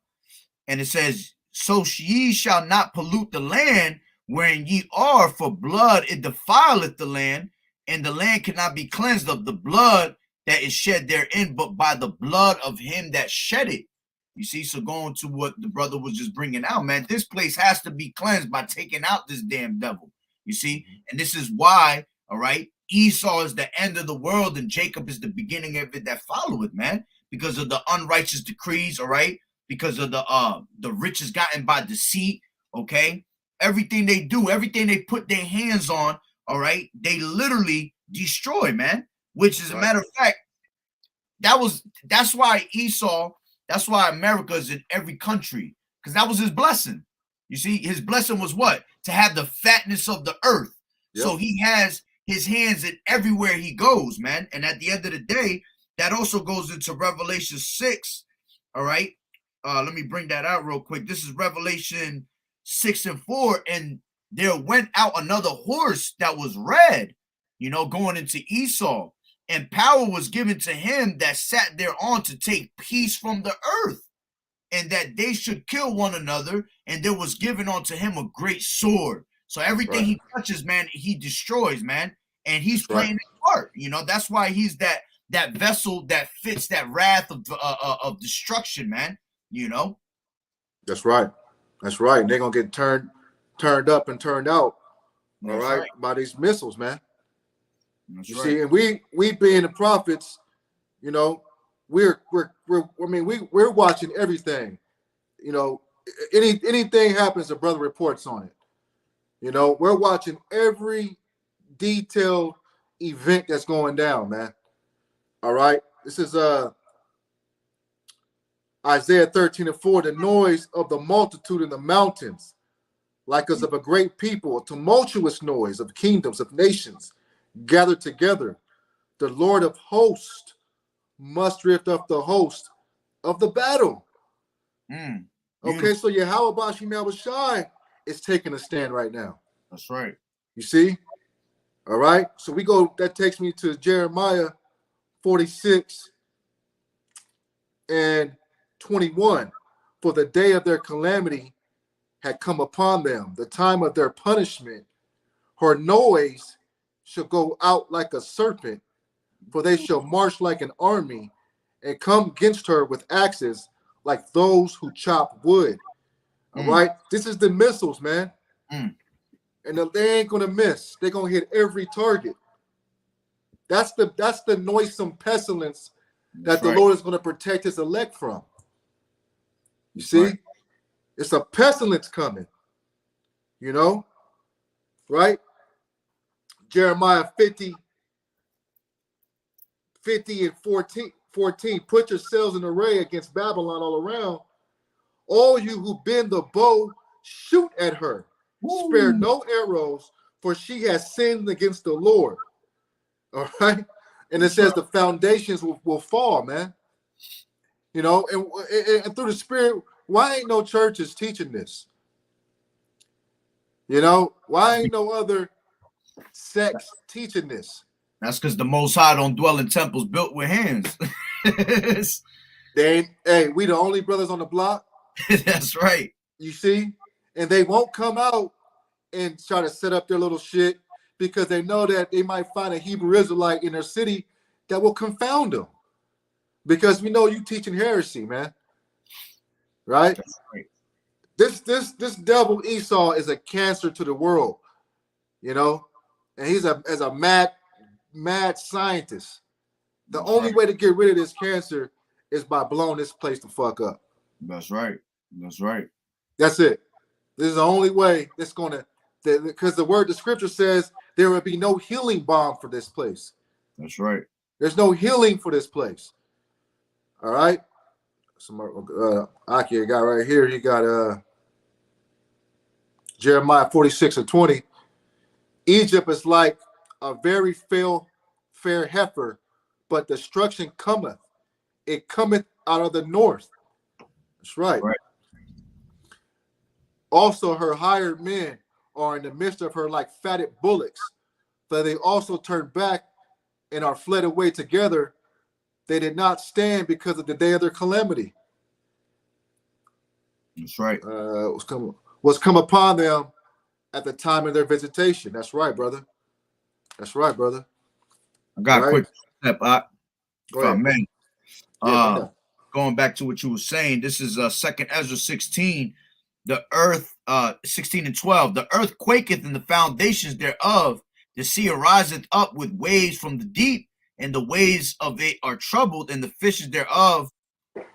And it says, so ye shall not pollute the land wherein ye are, for blood it defileth the land, and the land cannot be cleansed of the blood that is shed therein, but by the blood of him that shed it. You see, so going to what the brother was just bringing out, man, this place has to be cleansed by taking out this damn devil. You see, and this is why, all right, Esau is the end of the world and Jacob is the beginning of it that followeth, man, because of the unrighteous decrees, all right, because of the riches gotten by deceit, okay, everything they do, everything they put their hands on, all right, they literally destroy, man, which is a matter of fact, that's why Esau, that's why America is in every country, because that was his blessing. You see, his blessing was what? To have the fatness of the earth. Yep. So he has his hands in everywhere he goes, man. And at the end of the day, that also goes into Revelation 6. All right. Let me bring that out real quick. This is Revelation 6 and 4. And there went out another horse that was red, you know, going into Esau. And power was given to him that sat thereon to take peace from the earth, and that they should kill one another. And there was given unto him a great sword. So everything he touches, man, he destroys, man. And he's playing his part. You know, that's why he's that vessel that fits that wrath of destruction, man. You know. That's right. That's right. They're gonna get turned up and turned out. All right, by these missiles, man. You see, and we being the prophets, you know, we're watching everything. You know, anything happens, a brother reports on it. You know, we're watching every detailed event that's going down, man. All right. This is Isaiah 13 and 4, the noise of the multitude in the mountains, like as of a great people, a tumultuous noise of kingdoms, of nations, gathered together. The Lord of hosts mustereth up the host of the battle. Okay, so Yahweh Bashim Yahushai is taking a stand right now. That's right. You see? All right. So we go, that takes me to Jeremiah 46 and 21. For the day of their calamity had come upon them, the time of their punishment. Her noise shall go out like a serpent, for they shall march like an army and come against her with axes like those who chop wood. All right. This is the missiles, man. And they ain't gonna miss. They're gonna hit every target. That's the noisome pestilence that the Lord is gonna protect his elect from. You see, it's a pestilence coming. You know, right? Jeremiah 50 and 14. Put yourselves in array against Babylon all around. All you who bend the bow, shoot at her. Spare no arrows, for she has sinned against the Lord. All right. And it says the foundations will fall, man. You know, and through the Spirit, why ain't no churches teaching this? You know, why ain't no other sects teaching this? That's because the Most High don't dwell in temples built with hands. Hey, we the only brothers on the block. That's right. You see? And they won't come out and try to set up their little shit because they know that they might find a Hebrew Israelite in their city that will confound them. Because we know you teaching heresy, man. Right? That's right. This devil Esau is a cancer to the world, you know, and he's a mad scientist. The only way to get rid of this cancer is by blowing this place the fuck up. That's right. That's right. That's it. This is the only way that's gonna, because the scripture says there will be no healing balm for this place. That's right. There's no healing for this place. All right. Aki got right here. He got Jeremiah 46:20. Egypt is like a very fair heifer, but destruction cometh. It cometh out of the north. That's right. Also, her hired men are in the midst of her like fatted bullocks, for they also turned back and are fled away together. They did not stand because of the day of their calamity. That's right. Was come upon them at the time of their visitation. That's right, brother. That's right, brother. I got a quick step. Go ahead. Man. Going back to what you were saying, this is 2nd Ezra 16. The earth, 16 and 12. The earth quaketh in the foundations thereof. The sea ariseth up with waves from the deep, and the waves of it are troubled, and the fishes thereof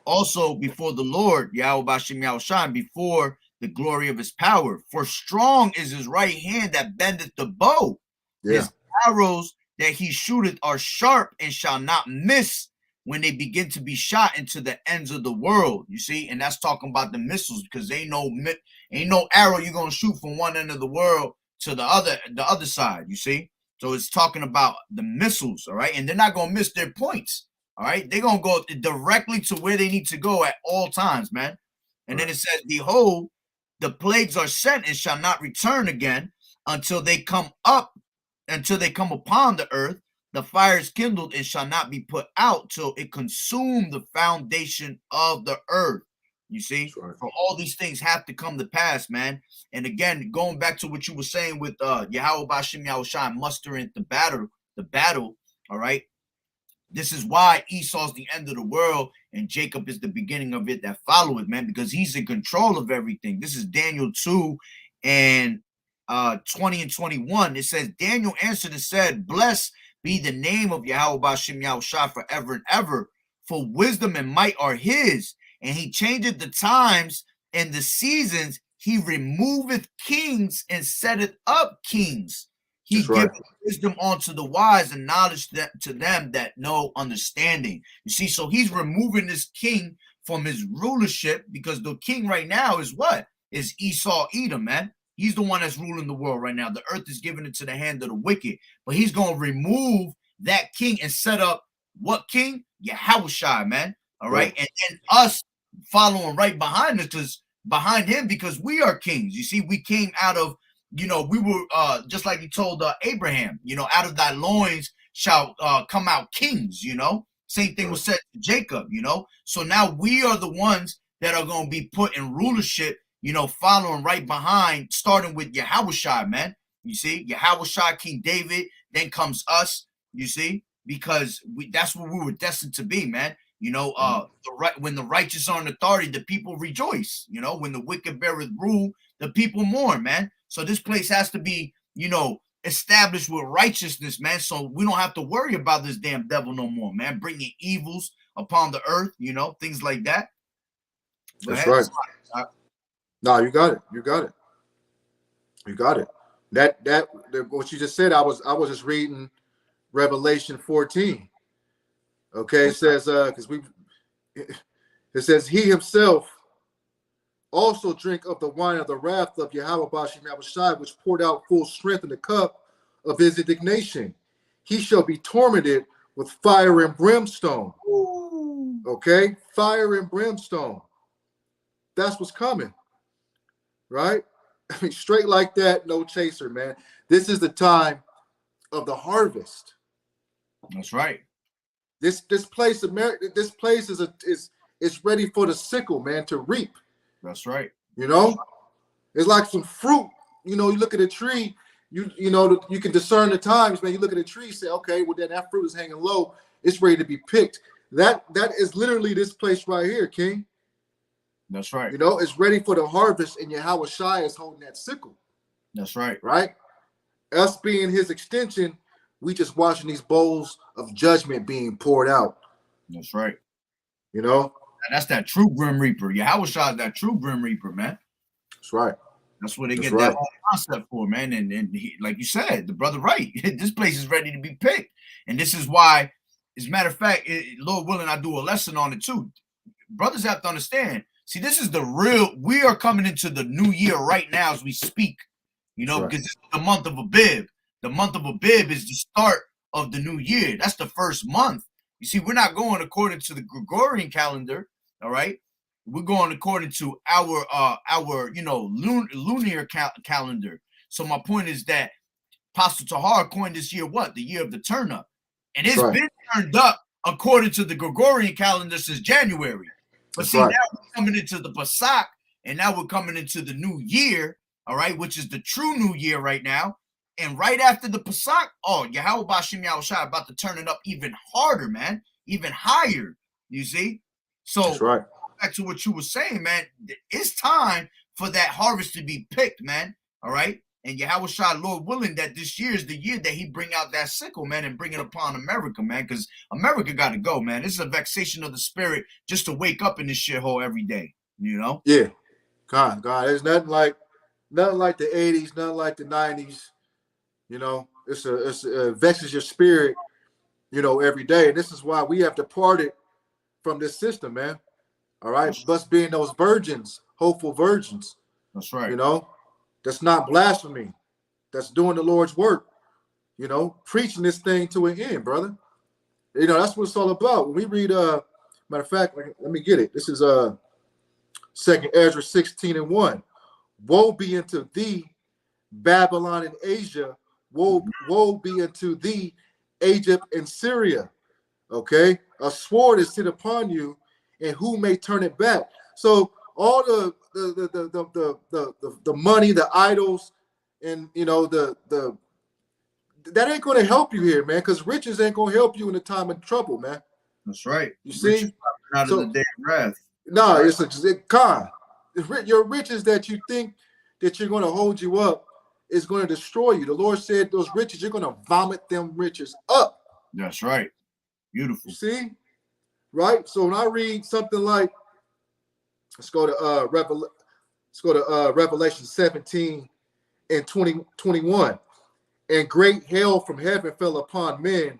also before the Lord, Yahweh Bashem Yahushua, before the glory of his power. For strong is his right hand that bendeth the bow. Yeah. His arrows that he shooteth are sharp and shall not miss when they begin to be shot into the ends of the world. You see, and that's talking about the missiles, because ain't no arrow you're gonna shoot from one end of the world to the other side. You see, so it's talking about the missiles, all right, and they're not gonna miss their points. All right, they're gonna go directly to where they need to go at all times, man. And then it says, behold, the plagues are sent and shall not return again until they come upon the earth. The fire is kindled and shall not be put out till it consume the foundation of the earth. You see, so all these things have to come to pass, man. And again, going back to what you were saying with Yahweh Bashem Yahushua mustering the battle, all right. This is why Esau's the end of the world and Jacob is the beginning of it that follow it, man, because he's in control of everything. This is Daniel 2 and 20 and 21. It says, Daniel answered and said, blessed be the name of Yahweh Bashem Yahushua forever and ever, for wisdom and might are his, and he changeth the times and the seasons. He removeth kings and setteth up kings. He giveth wisdom unto the wise and knowledge to them that know understanding. You see, so he's removing this king from his rulership, because the king right now is what? Is Esau Edom, man. He's the one that's ruling the world right now. The earth is given into the hand of the wicked. But he's going to remove that king and set up what king? Yahushua, man. All right. And then us following right behind him, because we are kings. You see, we came out of, we were just like he told Abraham, out of thy loins shall come out kings, Same thing was said to Jacob, So now we are the ones that are going to be put in rulership, following right behind, starting with Yahushua, man. You see, Yahushua, King David, then comes us, you see, because that's what we were destined to be, man. When the righteous are in authority, the people rejoice. When the wicked beareth rule, the people mourn, man. So this place has to be, established with righteousness, man. So we don't have to worry about this damn devil no more, man. Bringing evils upon the earth, things like that. That's right. No, you got it. You got it. That what you just said, I was just reading Revelation 14. Okay, it says it says he himself also drink of the wine of the wrath of Yahweh Bashem Yahushua, which poured out full strength in the cup of his indignation. He shall be tormented with fire and brimstone. Ooh. Okay, fire and brimstone. That's what's coming, right? I mean, straight like that, no chaser, man. This is the time of the harvest. That's right. This place, America. This place is ready for the sickle, man, to reap. That's right. You know, it's like some fruit. You know, you look at a tree. You know you can discern the times, man. You look at a tree, say, okay, well then that fruit is hanging low. It's ready to be picked. That is literally this place right here, King. That's right. You know, it's ready for the harvest, and Yahweh Shai is holding that sickle. That's right. Right? Us being his extension, we just watching these bowls of judgment being poured out. That's right. You know? And that's that true Grim Reaper. Yahweh Shai is that true Grim Reaper, man. That's right. That's what they get that whole concept for, man. And he, like you said, the brother right. This place is ready to be picked. And this is why, as a matter of fact, Lord willing, I do a lesson on it too. Brothers have to understand. See, this is the real, we are coming into the new year right now as we speak, you know, because this is the month of Abib. The month of Abib is the start of the new year. That's the first month. You see, we're not going according to the Gregorian calendar, all right? We're going according to our you know, lunar calendar. So my point is that Apostle Tahar coined this year what? The year of the turn up. And it's been turned up according to the Gregorian calendar since January. But see, now we're coming into the Pesach, and now we're coming into the new year, all right, which is the true new year right now. And right after the Pesach, oh, Yahweh Bashim Yahweh Shai about to turn it up even harder, man, even higher, you see? So back to what you were saying, man, it's time for that harvest to be picked, man, all right? And Yahweh Shai, Lord willing, that this year is the year that he bring out that sickle, man, and bring it upon America, man, because America got to go, man. This is a vexation of the spirit just to wake up in this shithole every day, you know? Yeah. God, there's nothing like the 80s, nothing like the 90s. You know, it vexes your spirit, you know, every day. And this is why we have departed from this system, man. All right. Us being those virgins, hopeful virgins. That's right. You know? That's not blasphemy. That's doing the Lord's work. You know, preaching this thing to an end, brother. You know, that's what it's all about. When we read, matter of fact, let me get it. This is 2nd Ezra 16:1. Woe be unto thee, Babylon and Asia. Woe be unto thee, Egypt and Syria. Okay, a sword is set upon you, and who may turn it back? So all the money, the idols, and you know that ain't going to help you here, man. Because riches ain't going to help you in the time of trouble, man. That's right. You see, out of the day of wrath. No, it's a con. Your riches that you think that you're going to hold you up is going to destroy you. The Lord said those riches, you're going to vomit them riches up. That's right. Beautiful. You see, right? So when I read something like, let's go to Revelation 17 and 21. And great hail from heaven fell upon men,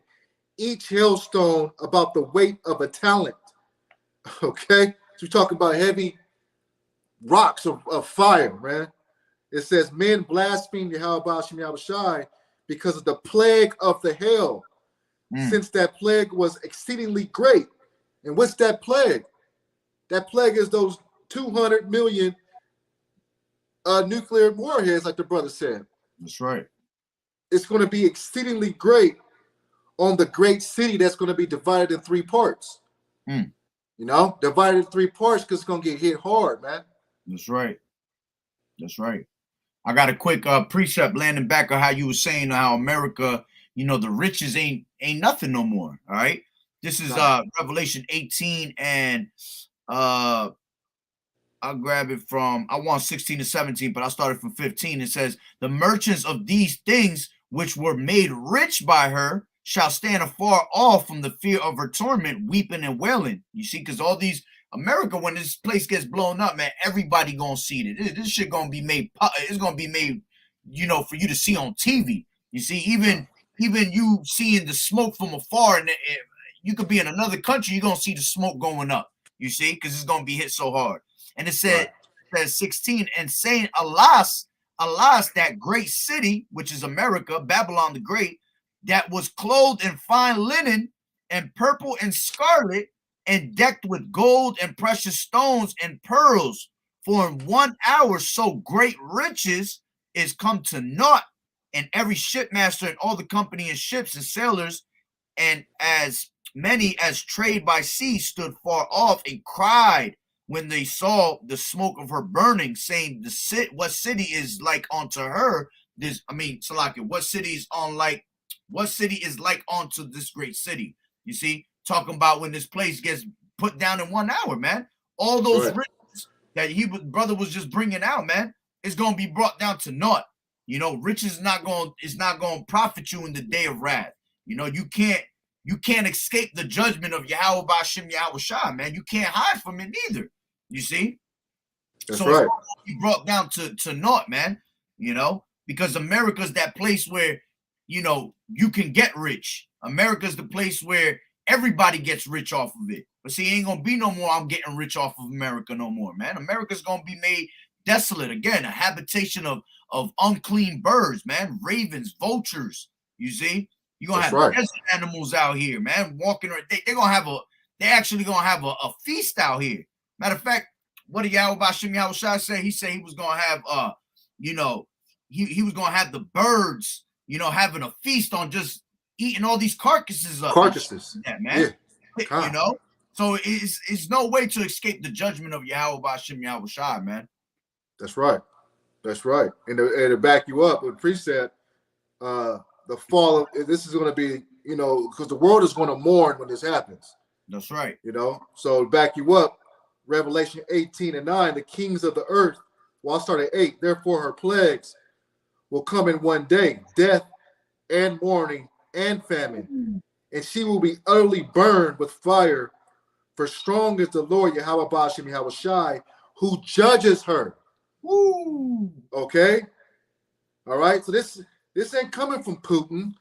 each hailstone about the weight of a talent. Okay, so we're talking about heavy rocks of fire, man. It says men blaspheme Yahweh Shai because of the plague of the hail, since that plague was exceedingly great. And what's that plague? That plague is those 200 million nuclear warheads, like the brother said. That's right. It's going to be exceedingly great on the great city that's going to be divided in 3 parts. You know, divided in 3 parts because it's going to get hit hard, man. That's right. That's right. I got a quick precept landing back on how you were saying how America, you know, the riches ain't nothing no more. All right. This is Revelation 18 and I'll grab it from, I want 16 to 17, but I started from 15. It says, the merchants of these things which were made rich by her shall stand afar off from the fear of her torment, weeping and wailing. You see, because all these, America, when this place gets blown up, man, everybody gonna see it. This shit gonna be made, it's gonna be made, you know, for you to see on TV. You see, even you seeing the smoke from afar, and you could be in another country, you're gonna see the smoke going up, you see, because it's gonna be hit so hard. And it said, says 16, and saying, alas, that great city, which is America, Babylon the Great, that was clothed in fine linen and purple and scarlet, and decked with gold and precious stones and pearls. For in 1 hour so great riches is come to naught, and every shipmaster and all the company and ships and sailors, and as many as trade by sea, stood far off and cried when they saw the smoke of her burning, saying, what city is like unto her? Salakia, what city is like unto this great city? You see, talking about when this place gets put down in 1 hour, man. All those riches that brother was just bringing out, man, is gonna be brought down to naught. You know, riches is not going to profit you in the day of wrath. You know, you can't escape the judgment of Yahweh Ba'Shem Yahweh Shah, man. You can't hide from it neither. You see? That's so right. It's going to be brought down to naught, man. You know, because America's that place where, you know, you can get rich. America's the place where everybody gets rich off of it. But see, ain't gonna be no more I'm getting rich off of America no more, man. America's gonna be made desolate again, a habitation of unclean birds, man, ravens, vultures. You see? You're gonna have desert animals out here, man, walking. They're actually gonna have a feast out here. Matter of fact, what did Yahweh Ba'Shem Yahweh Shai say? He said he was gonna have he was gonna have the birds, you know, having a feast on just eating all these carcasses up. Yeah, man. Yeah. You know? So it's no way to escape the judgment of Yahweh Ba'Shem Yahweh Shai, man. That's right. That's right. And to back you up with precept, the fall of this is going to be, you know, because the world is going to mourn when this happens. That's right. You know, so to back you up, Revelation 18:9, the kings of the earth, well, I'll start at 8. Therefore, her plagues will come in one day, death and mourning and famine, and she will be utterly burned with fire. For strong is the Lord Yahweh Ba'Shem Yahweh Shai, who judges her. Woo. Okay. All right. So this ain't coming from Putin.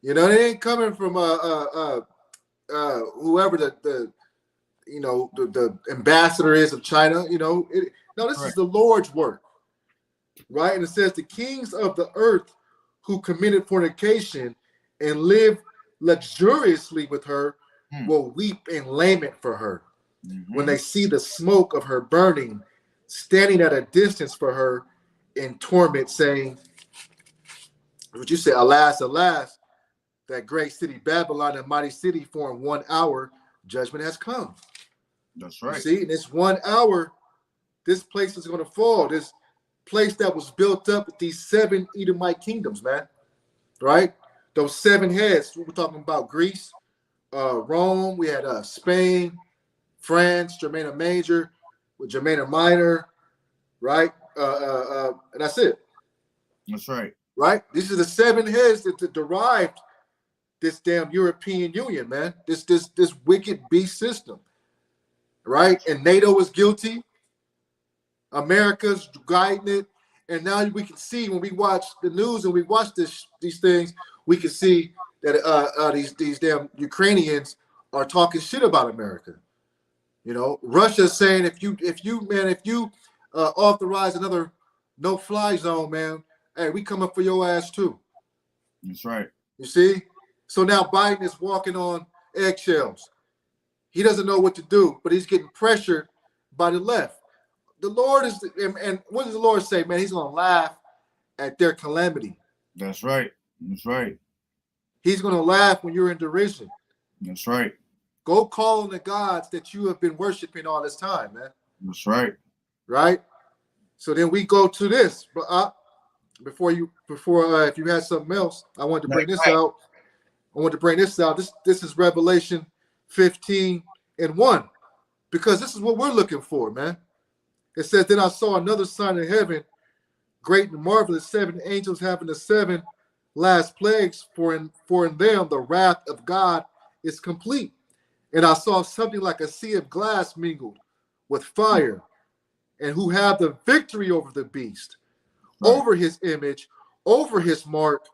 You know, it ain't coming from whoever the ambassador is of China. You know, this is the Lord's work, right? And it says the kings of the earth who committed fornication and lived luxuriously with her will weep in lament for her when they see the smoke of her burning, standing at a distance for her in torment, saying, what you say, alas, alas, that great city Babylon, a mighty city, for in 1 hour judgment has come. That's right. You see, in this 1 hour, this place is going to fall. This place that was built up with these 7 Edomite kingdoms, man. Right? Those 7 heads. We're talking about Greece, Rome. We had Spain, France, Germana Major, with Germana Minor, right? And that's it. That's right. Right? These are the 7 heads that derived this damn European Union, man. This wicked beast system. Right? And NATO is guilty. America's guiding it. And now we can see when we watch the news and we watch these things, we can see that these damn Ukrainians are talking shit about America. You know, Russia's saying if you authorize another no-fly zone, man, hey, we coming for your ass too. That's right. You see? So now Biden is walking on eggshells. He doesn't know what to do, but he's getting pressured by the left. The Lord is, and what does the Lord say, man? He's going to laugh at their calamity. That's right. That's right. He's going to laugh when you're in derision. That's right. Go call on the gods that you have been worshiping all this time, man. That's right. Right? So then we go to this. But before if you had something else, I wanted to bring this out. I want to bring this out. This is Revelation 15:1, because this is what we're looking for, man. It says, then I saw another sign in heaven, great and marvelous, 7 angels having the 7 last plagues, for in them the wrath of God is complete. And I saw something like a sea of glass mingled with fire, and who have the victory over the beast, over his image, over his mark,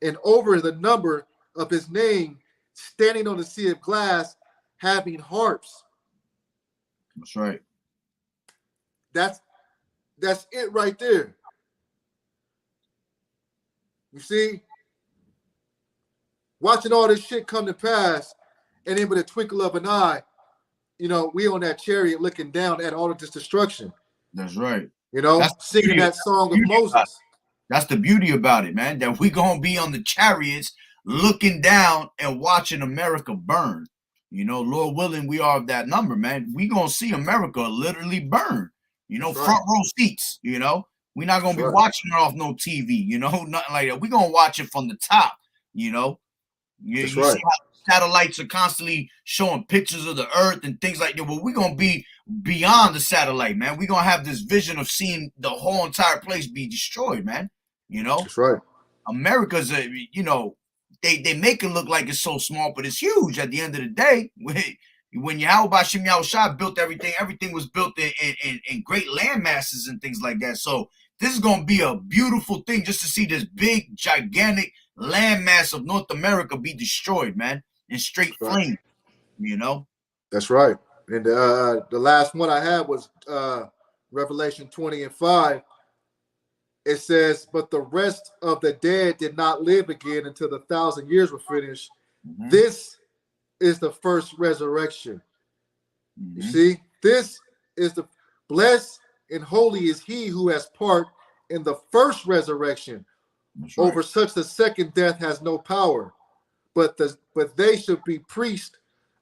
and over the number of his name, standing on the sea of glass, having harps. That's right. That's it right there. You see? Watching all this shit come to pass, and then with a twinkle of an eye, you know, we on that chariot looking down at all of this destruction. That's right. You know, singing that song of Moses. That's the beauty about it, man. That we gonna be on the chariots looking down and watching America burn. You know, Lord willing, we are of that number, man. We gonna see America literally burn. You know, front row seats. You know, we're not gonna be watching it off no TV. You know, nothing like that. We're gonna watch it from the top. You know, you see how satellites are constantly showing pictures of the Earth and things like that. Well, we're gonna be beyond the satellite, man. We're gonna have this vision of seeing the whole entire place be destroyed, man. You know, that's right. America's you know, they make it look like it's so small, but it's huge at the end of the day. When Yahweh Bashim Yahushua built everything was built in great land masses and things like that. So this is gonna be a beautiful thing just to see this big, gigantic land mass of North America be destroyed, man, in straight flame. You know? That's right. And the last one I had was Revelation 20:5. It says, but the rest of the dead did not live again until the 1,000 years were finished. Mm-hmm. This is the first resurrection. Mm-hmm. You see, this is the blessed and holy is he who has part in the first resurrection. Right. Over such the second death has no power, but they should be priests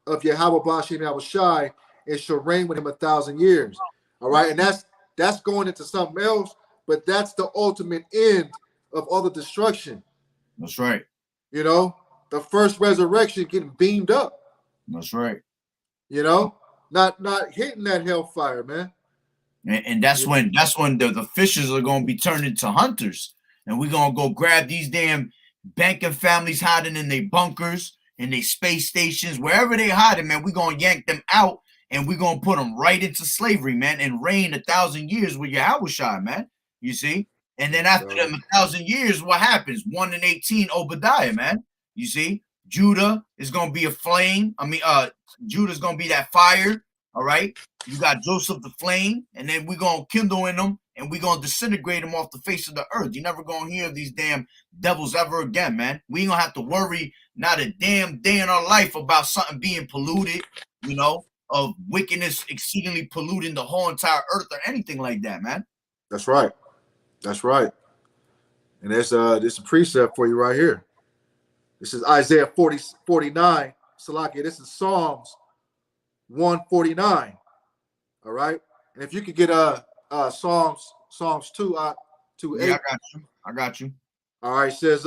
of Yahweh Bashim Yahushai and shall reign with him 1,000 years. All right, and that's going into something else. But that's the ultimate end of all the destruction. That's right. You know, the first resurrection getting beamed up. That's right. You know, not hitting that hellfire, man. And that's when the fishes are going to be turned into hunters, and we're going to go grab these damn banking families hiding in their bunkers, in their space stations, wherever they hiding, man. We're going to yank them out, and we're going to put them right into slavery, man, and reign 1,000 years with Yahushua, man. You see, and then after them 1,000 years, what happens? 1 and 18, Obadiah, man. You see, Judah is gonna be a flame. I mean, Judah's gonna be that fire. All right, you got Joseph the flame, and then we're gonna kindle in them, and we're gonna disintegrate them off the face of the earth. You're never gonna hear these damn devils ever again, man. We ain't gonna have to worry not a damn day in our life about something being polluted, you know, of wickedness exceedingly polluting the whole entire earth or anything like that, man. That's right. That's right. And there's a precept for you right here. This is Isaiah 49. Salakia, this is Psalms 149. All right. And if you could get Psalms 2 to 8. Yeah, I got you. All right. It says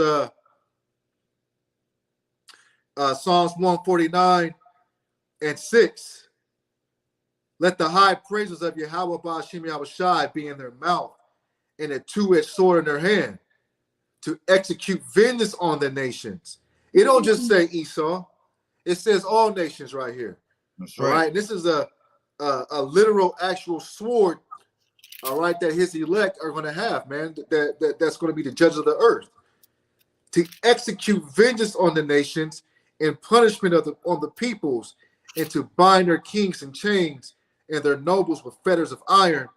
Psalms 149 and 6. Let the high praises of Yahweh Bashim Yahushai be in their mouth, and a two-edged sword in their hand, to execute vengeance on the nations. It don't just say Esau; it says all nations right here. That's right. All right, this is a literal, actual sword. All right, that his elect are going to have, man. That's going to be the judges of the earth, to execute vengeance on the nations and punishment on the peoples, and to bind their kings in chains and their nobles with fetters of iron,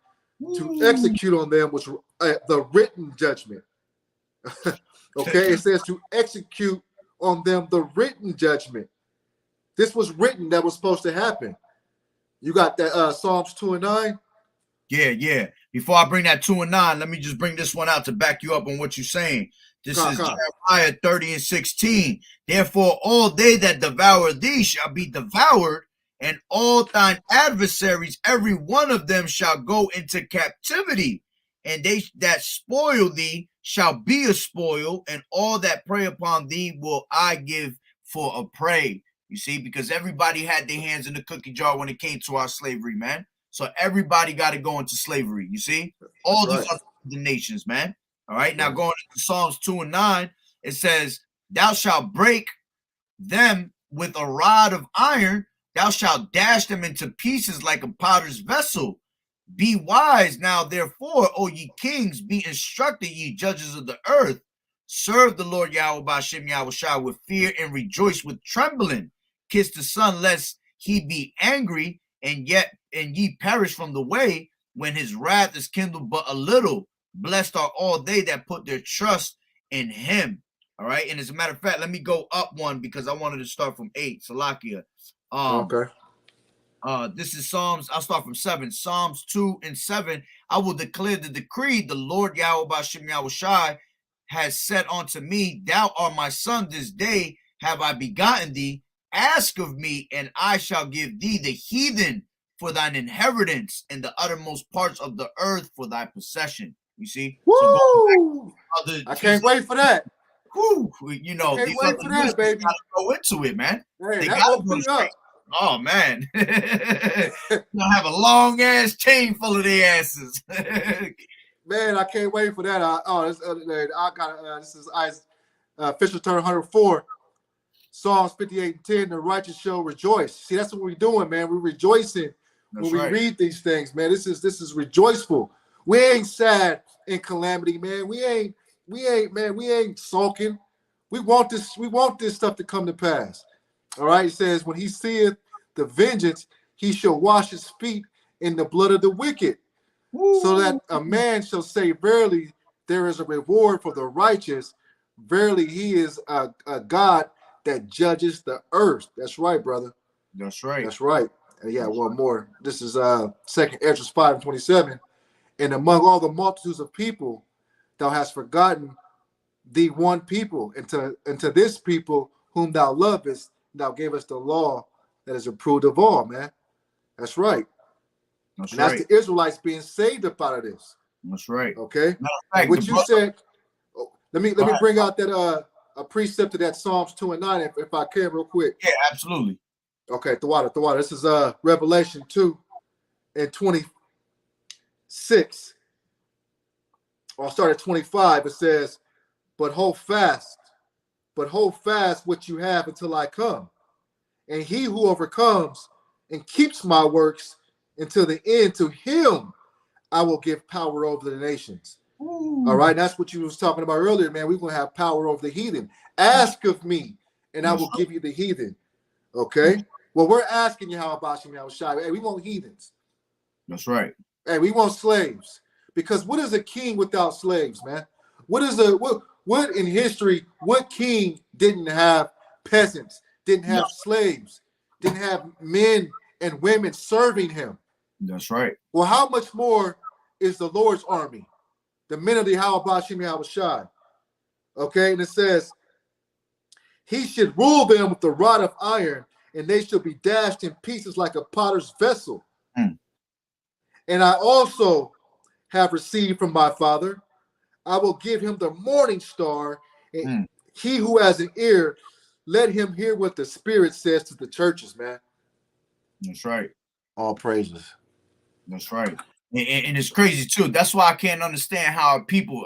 to execute on them was the written judgment. Okay, it says to execute on them the written judgment. This was written, that was supposed to happen. You got that Psalms 2 and 9? Yeah. Before I bring that 2 and 9, let me just bring this one out to back you up on what you're saying. This is Jeremiah 30 and 16. Therefore, all they that devour thee shall be devoured, and all thine adversaries, every one of them shall go into captivity, and they that spoil thee shall be a spoil, and all that prey upon thee will I give for a prey. You see, because everybody had their hands in the cookie jar when it came to our slavery, man. So everybody got to go into slavery. You see, all these other nations, man. All right. Now going into Psalms 2 and 9, it says, thou shalt break them with a rod of iron. Thou shalt dash them into pieces like a potter's vessel. Be wise now, therefore, O ye kings, be instructed, ye judges of the earth. Serve the Lord Yahweh Bashim Yahushua with fear and rejoice with trembling. Kiss the Son, lest he be angry, and ye perish from the way, when his wrath is kindled but a little. Blessed are all they that put their trust in him. All right. And as a matter of fact, let me go up one because I wanted to start from 8. Salakia. Okay. This is Psalms. I'll start from 7. Psalms 2 and 7. I will declare the decree. The Lord Yahweh Bashim Yahushai has said unto me, Thou art my son, this day have I begotten thee. Ask of me, and I shall give thee the heathen for thine inheritance, and the uttermost parts of the earth for thy possession. You see? Woo! So I can't wait for that. Whew, you know, can't wait for that, baby. Gotta go into it, man. Hey, they that gotta woke go me straight. up. Oh man, you'll have a long ass chain full of their asses. Man, I can't wait for that. This is Fisher turn 104. Psalms 58 and 10. The righteous shall rejoice. See, that's what we're doing, man. We're rejoicing when we read these things, man. This is rejoiceful. We ain't sad in calamity, man. We ain't sulking. We want this stuff to come to pass. All right. It says, when he seeth the vengeance, he shall wash his feet in the blood of the wicked. Woo. So that a man shall say, verily, there is a reward for the righteous. Verily, he is a God that judges the earth. That's right, brother. That's right. That's right. And yeah, one more. This is 2nd Ezra 5 and 27. And among all the multitudes of people, thou hast forgotten the one people, and to this people whom thou lovest, thou gavest the law that is approved of all, man. That's right. That's the Israelites being saved up out of this. That's right. Okay. What you said. Let me bring out that a precept to that Psalms 2 and 9, if I can, real quick. Yeah, absolutely. Okay, the water. This is Revelation 2 and 26. I'll start at 25. It says, But hold fast what you have until I come. And he who overcomes and keeps my works until the end, to him I will give power over the nations. Ooh. All right, that's what you was talking about earlier, man. We're going to have power over the heathen. Ask of me, and I will give you the heathen. Okay? Well, we're asking you how about Yahushua. Hey, we want heathens. That's right. Hey, we want slaves. Because what is a king without slaves, man? What in history, what king didn't have peasants, didn't have slaves, didn't have men and women serving him? That's right. Well, how much more is the Lord's army? The men of the Hawabashim Yahushai. Okay, and it says, he should rule them with the rod of iron, and they shall be dashed in pieces like a potter's vessel. Mm. And I also have received from my Father, I will give him the morning star, and he who has an ear, let him hear what the Spirit says to the churches, man. That's right. All praises. That's right. And it's crazy too. That's why I can't understand how our people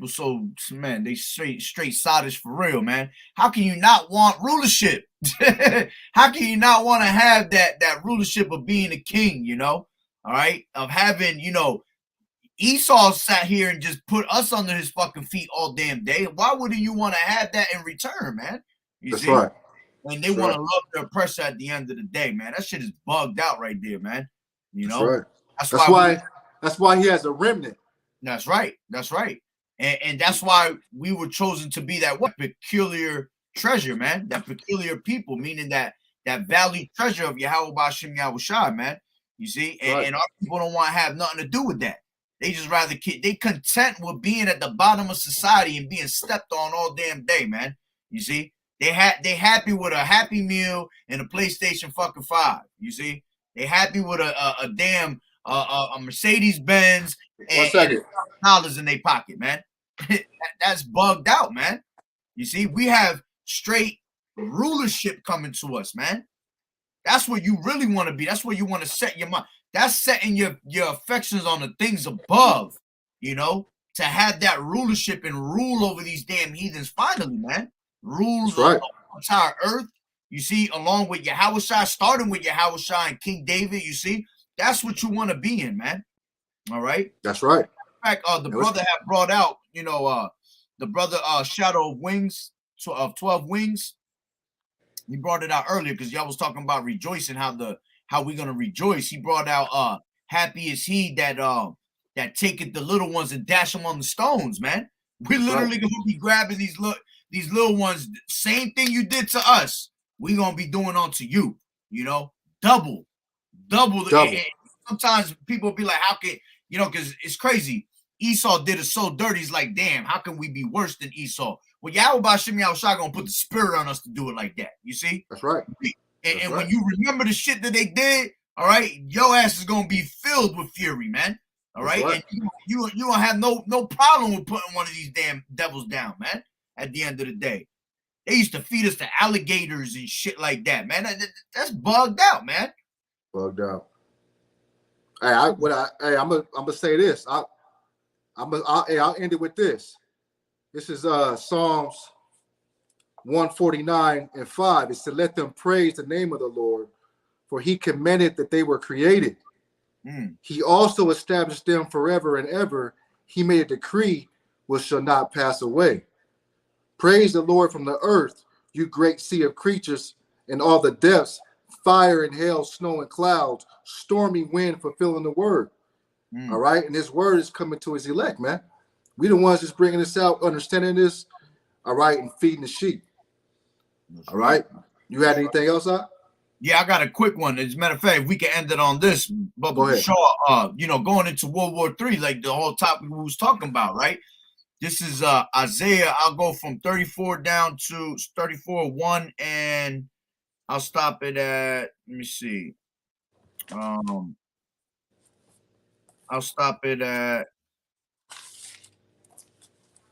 so, man, they straight sottish for real, man. How can you not want rulership? How can you not want to have that rulership of being a king, you know? All right, of having, you know, Esau sat here and just put us under his fucking feet all damn day. Why wouldn't you want to have that in return, man? That's see? Right. And they want to love the oppressor at the end of the day, man. That shit is bugged out right there, man. You know? That's right. That's why he has a remnant. That's right. That's right. And that's why we were chosen to be that peculiar treasure, man. That peculiar people, meaning that valued treasure of Yahweh Bashim Yahushai, man. You see? And our people don't want to have nothing to do with that. They just rather they content with being at the bottom of society and being stepped on all damn day, man. You see? They happy with a Happy Meal and a PlayStation fucking 5. You see? They happy with a damn a Mercedes Benz and dollars in their pocket, man. That's bugged out, man. You see, we have straight rulership coming to us, man. That's what you really want to be. That's where you want to set your mind. That's setting your affections on the things above, you know, to have that rulership and rule over these damn heathens finally, man. Rules the entire earth. You see, along with Yahushua, starting with Yahushua and King David, you see, that's what you want to be in, man. All right? That's right. In fact, the brother had brought out, you know, the brother Shadow of Wings, of 12 Wings. He brought it out earlier because y'all was talking about rejoicing, how we're gonna rejoice. He brought out happy is he that taketh the little ones and dash them on the stones, man. We're literally gonna be grabbing these little ones. Same thing you did to us, we're gonna be doing onto you, you know, double double. And sometimes people be like, how can, you know, because it's crazy. Esau did it so dirty. He's like, damn, how can we be worse than Esau? Well, Yahweh Bashim Yahushua gonna put the spirit on us to do it like that. You see? That's right. And when you remember the shit that they did, all right, your ass is gonna be filled with fury, man. All right, and you don't have no problem with putting one of these damn devils down, man. At the end of the day, they used to feed us to alligators and shit like that, man. That's bugged out, man. Bugged out. Hey, I'm gonna say this. I'll end it with this. This is Psalms 149:5. It said, "Let them praise the name of the Lord, for He commanded that they were created. He also established them forever and ever. He made a decree which shall not pass away. Praise the Lord from the earth, you great sea of creatures, and all the depths, fire and hail, snow and clouds, stormy wind fulfilling the word." All right, and His word is coming to His elect, man. We the ones that's bringing this out, understanding this, all right, and feeding the sheep. All right. You had anything else, huh? Yeah, I got a quick one. As a matter of fact, if we can end it on this, but Shaw, you know, going into World War III, like the whole topic we was talking about, right? This is Isaiah. I'll go from 34 down to 34:1, and I'll stop it at, let me see. I'll stop it at,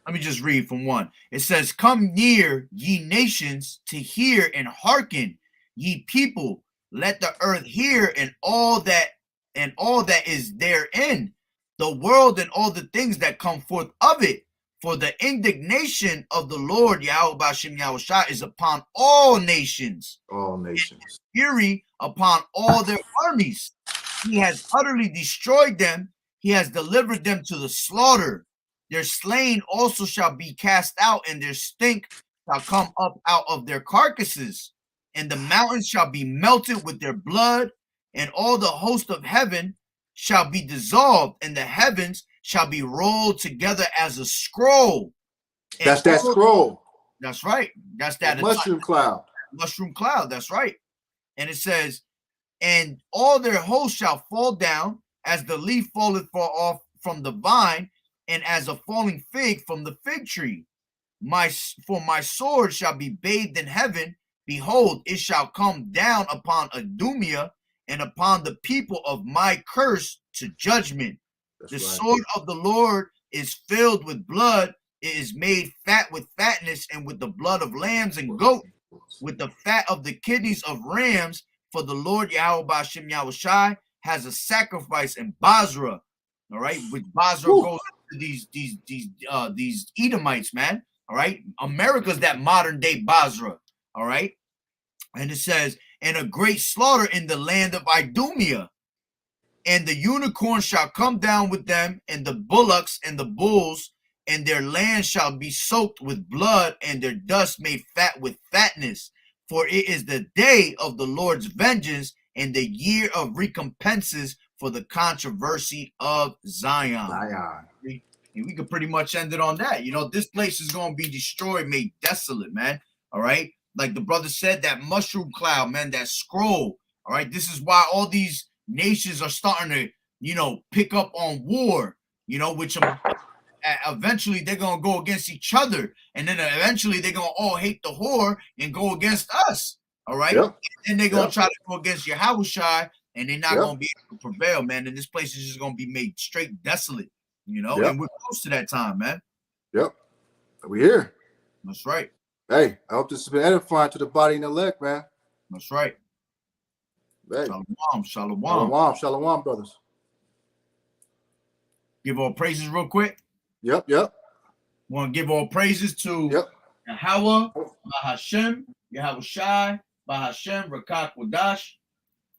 let me just read from 1. It says, "Come near, ye nations, to hear and hearken, ye people, let the earth hear and all that is therein, the world and all the things that come forth of it. For the indignation of the Lord Yahweh Bashim Yahushua is upon all nations. All nations. Fury upon all their armies. He has utterly destroyed them. He has delivered them to the slaughter. Their slain also shall be cast out, and their stink shall come up out of their carcasses. And the mountains shall be melted with their blood, and all the host of heaven shall be dissolved, and the heavens shall be rolled together as a scroll." And that's that scroll. That's right. That's that mushroom cloud. Mushroom cloud. That's right. And it says, "And all their hosts shall fall down, as the leaf falleth off from the vine, and as a falling fig from the fig tree. For my sword shall be bathed in heaven. Behold, it shall come down upon Idumea and upon the people of my curse to judgment. The sword of the Lord is filled with blood. It is made fat with fatness, and with the blood of lambs and goats, with the fat of the kidneys of rams. For the Lord Yahweh Bashim Yahushai has a sacrifice in Basra." All right, which Basra goes to these Edomites, man. All right, America's that modern day Basra. All right, and it says, "And a great slaughter in the land of Idumea. And the unicorn shall come down with them, and the bullocks and the bulls, and their land shall be soaked with blood, and their dust made fat with fatness. For it is the day of the Lord's vengeance, and the year of recompenses for the controversy of Zion." And we could pretty much end it on that. You know, this place is going to be destroyed, made desolate, man. All right. Like the brother said, that mushroom cloud, man, that scroll. All right. This is why all these nations are starting to, you know, pick up on war, you know, which eventually they're going to go against each other. And then eventually they're going to all hate the whore and go against us. All right. Yep. And they're going to try to go against Yahushua, and they're not going to be able to prevail, man. And this place is just going to be made straight desolate, you know, and we're close to that time, man. Yep. We're here. That's right. Hey, I hope this has been edifying to the body and the elect, man. That's right. Hey. Shalom, shalom. Shalom, shalom, brothers. Give all praises real quick. Yep. Want to give all praises to Yahweh, Bahashem, Yahushai, Bahashem, Rakak Wadash.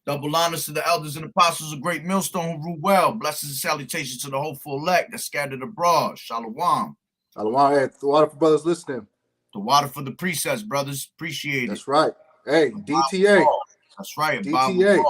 Double honors to the elders and apostles of Great Millstone who rule well. Blessings and salutations to the hopeful elect that scattered abroad. Shalom. Shalom. Hey, the water for brothers listening. The water for the precepts, brothers. Appreciate it. That's right. Hey, DTA. That's right. DTA.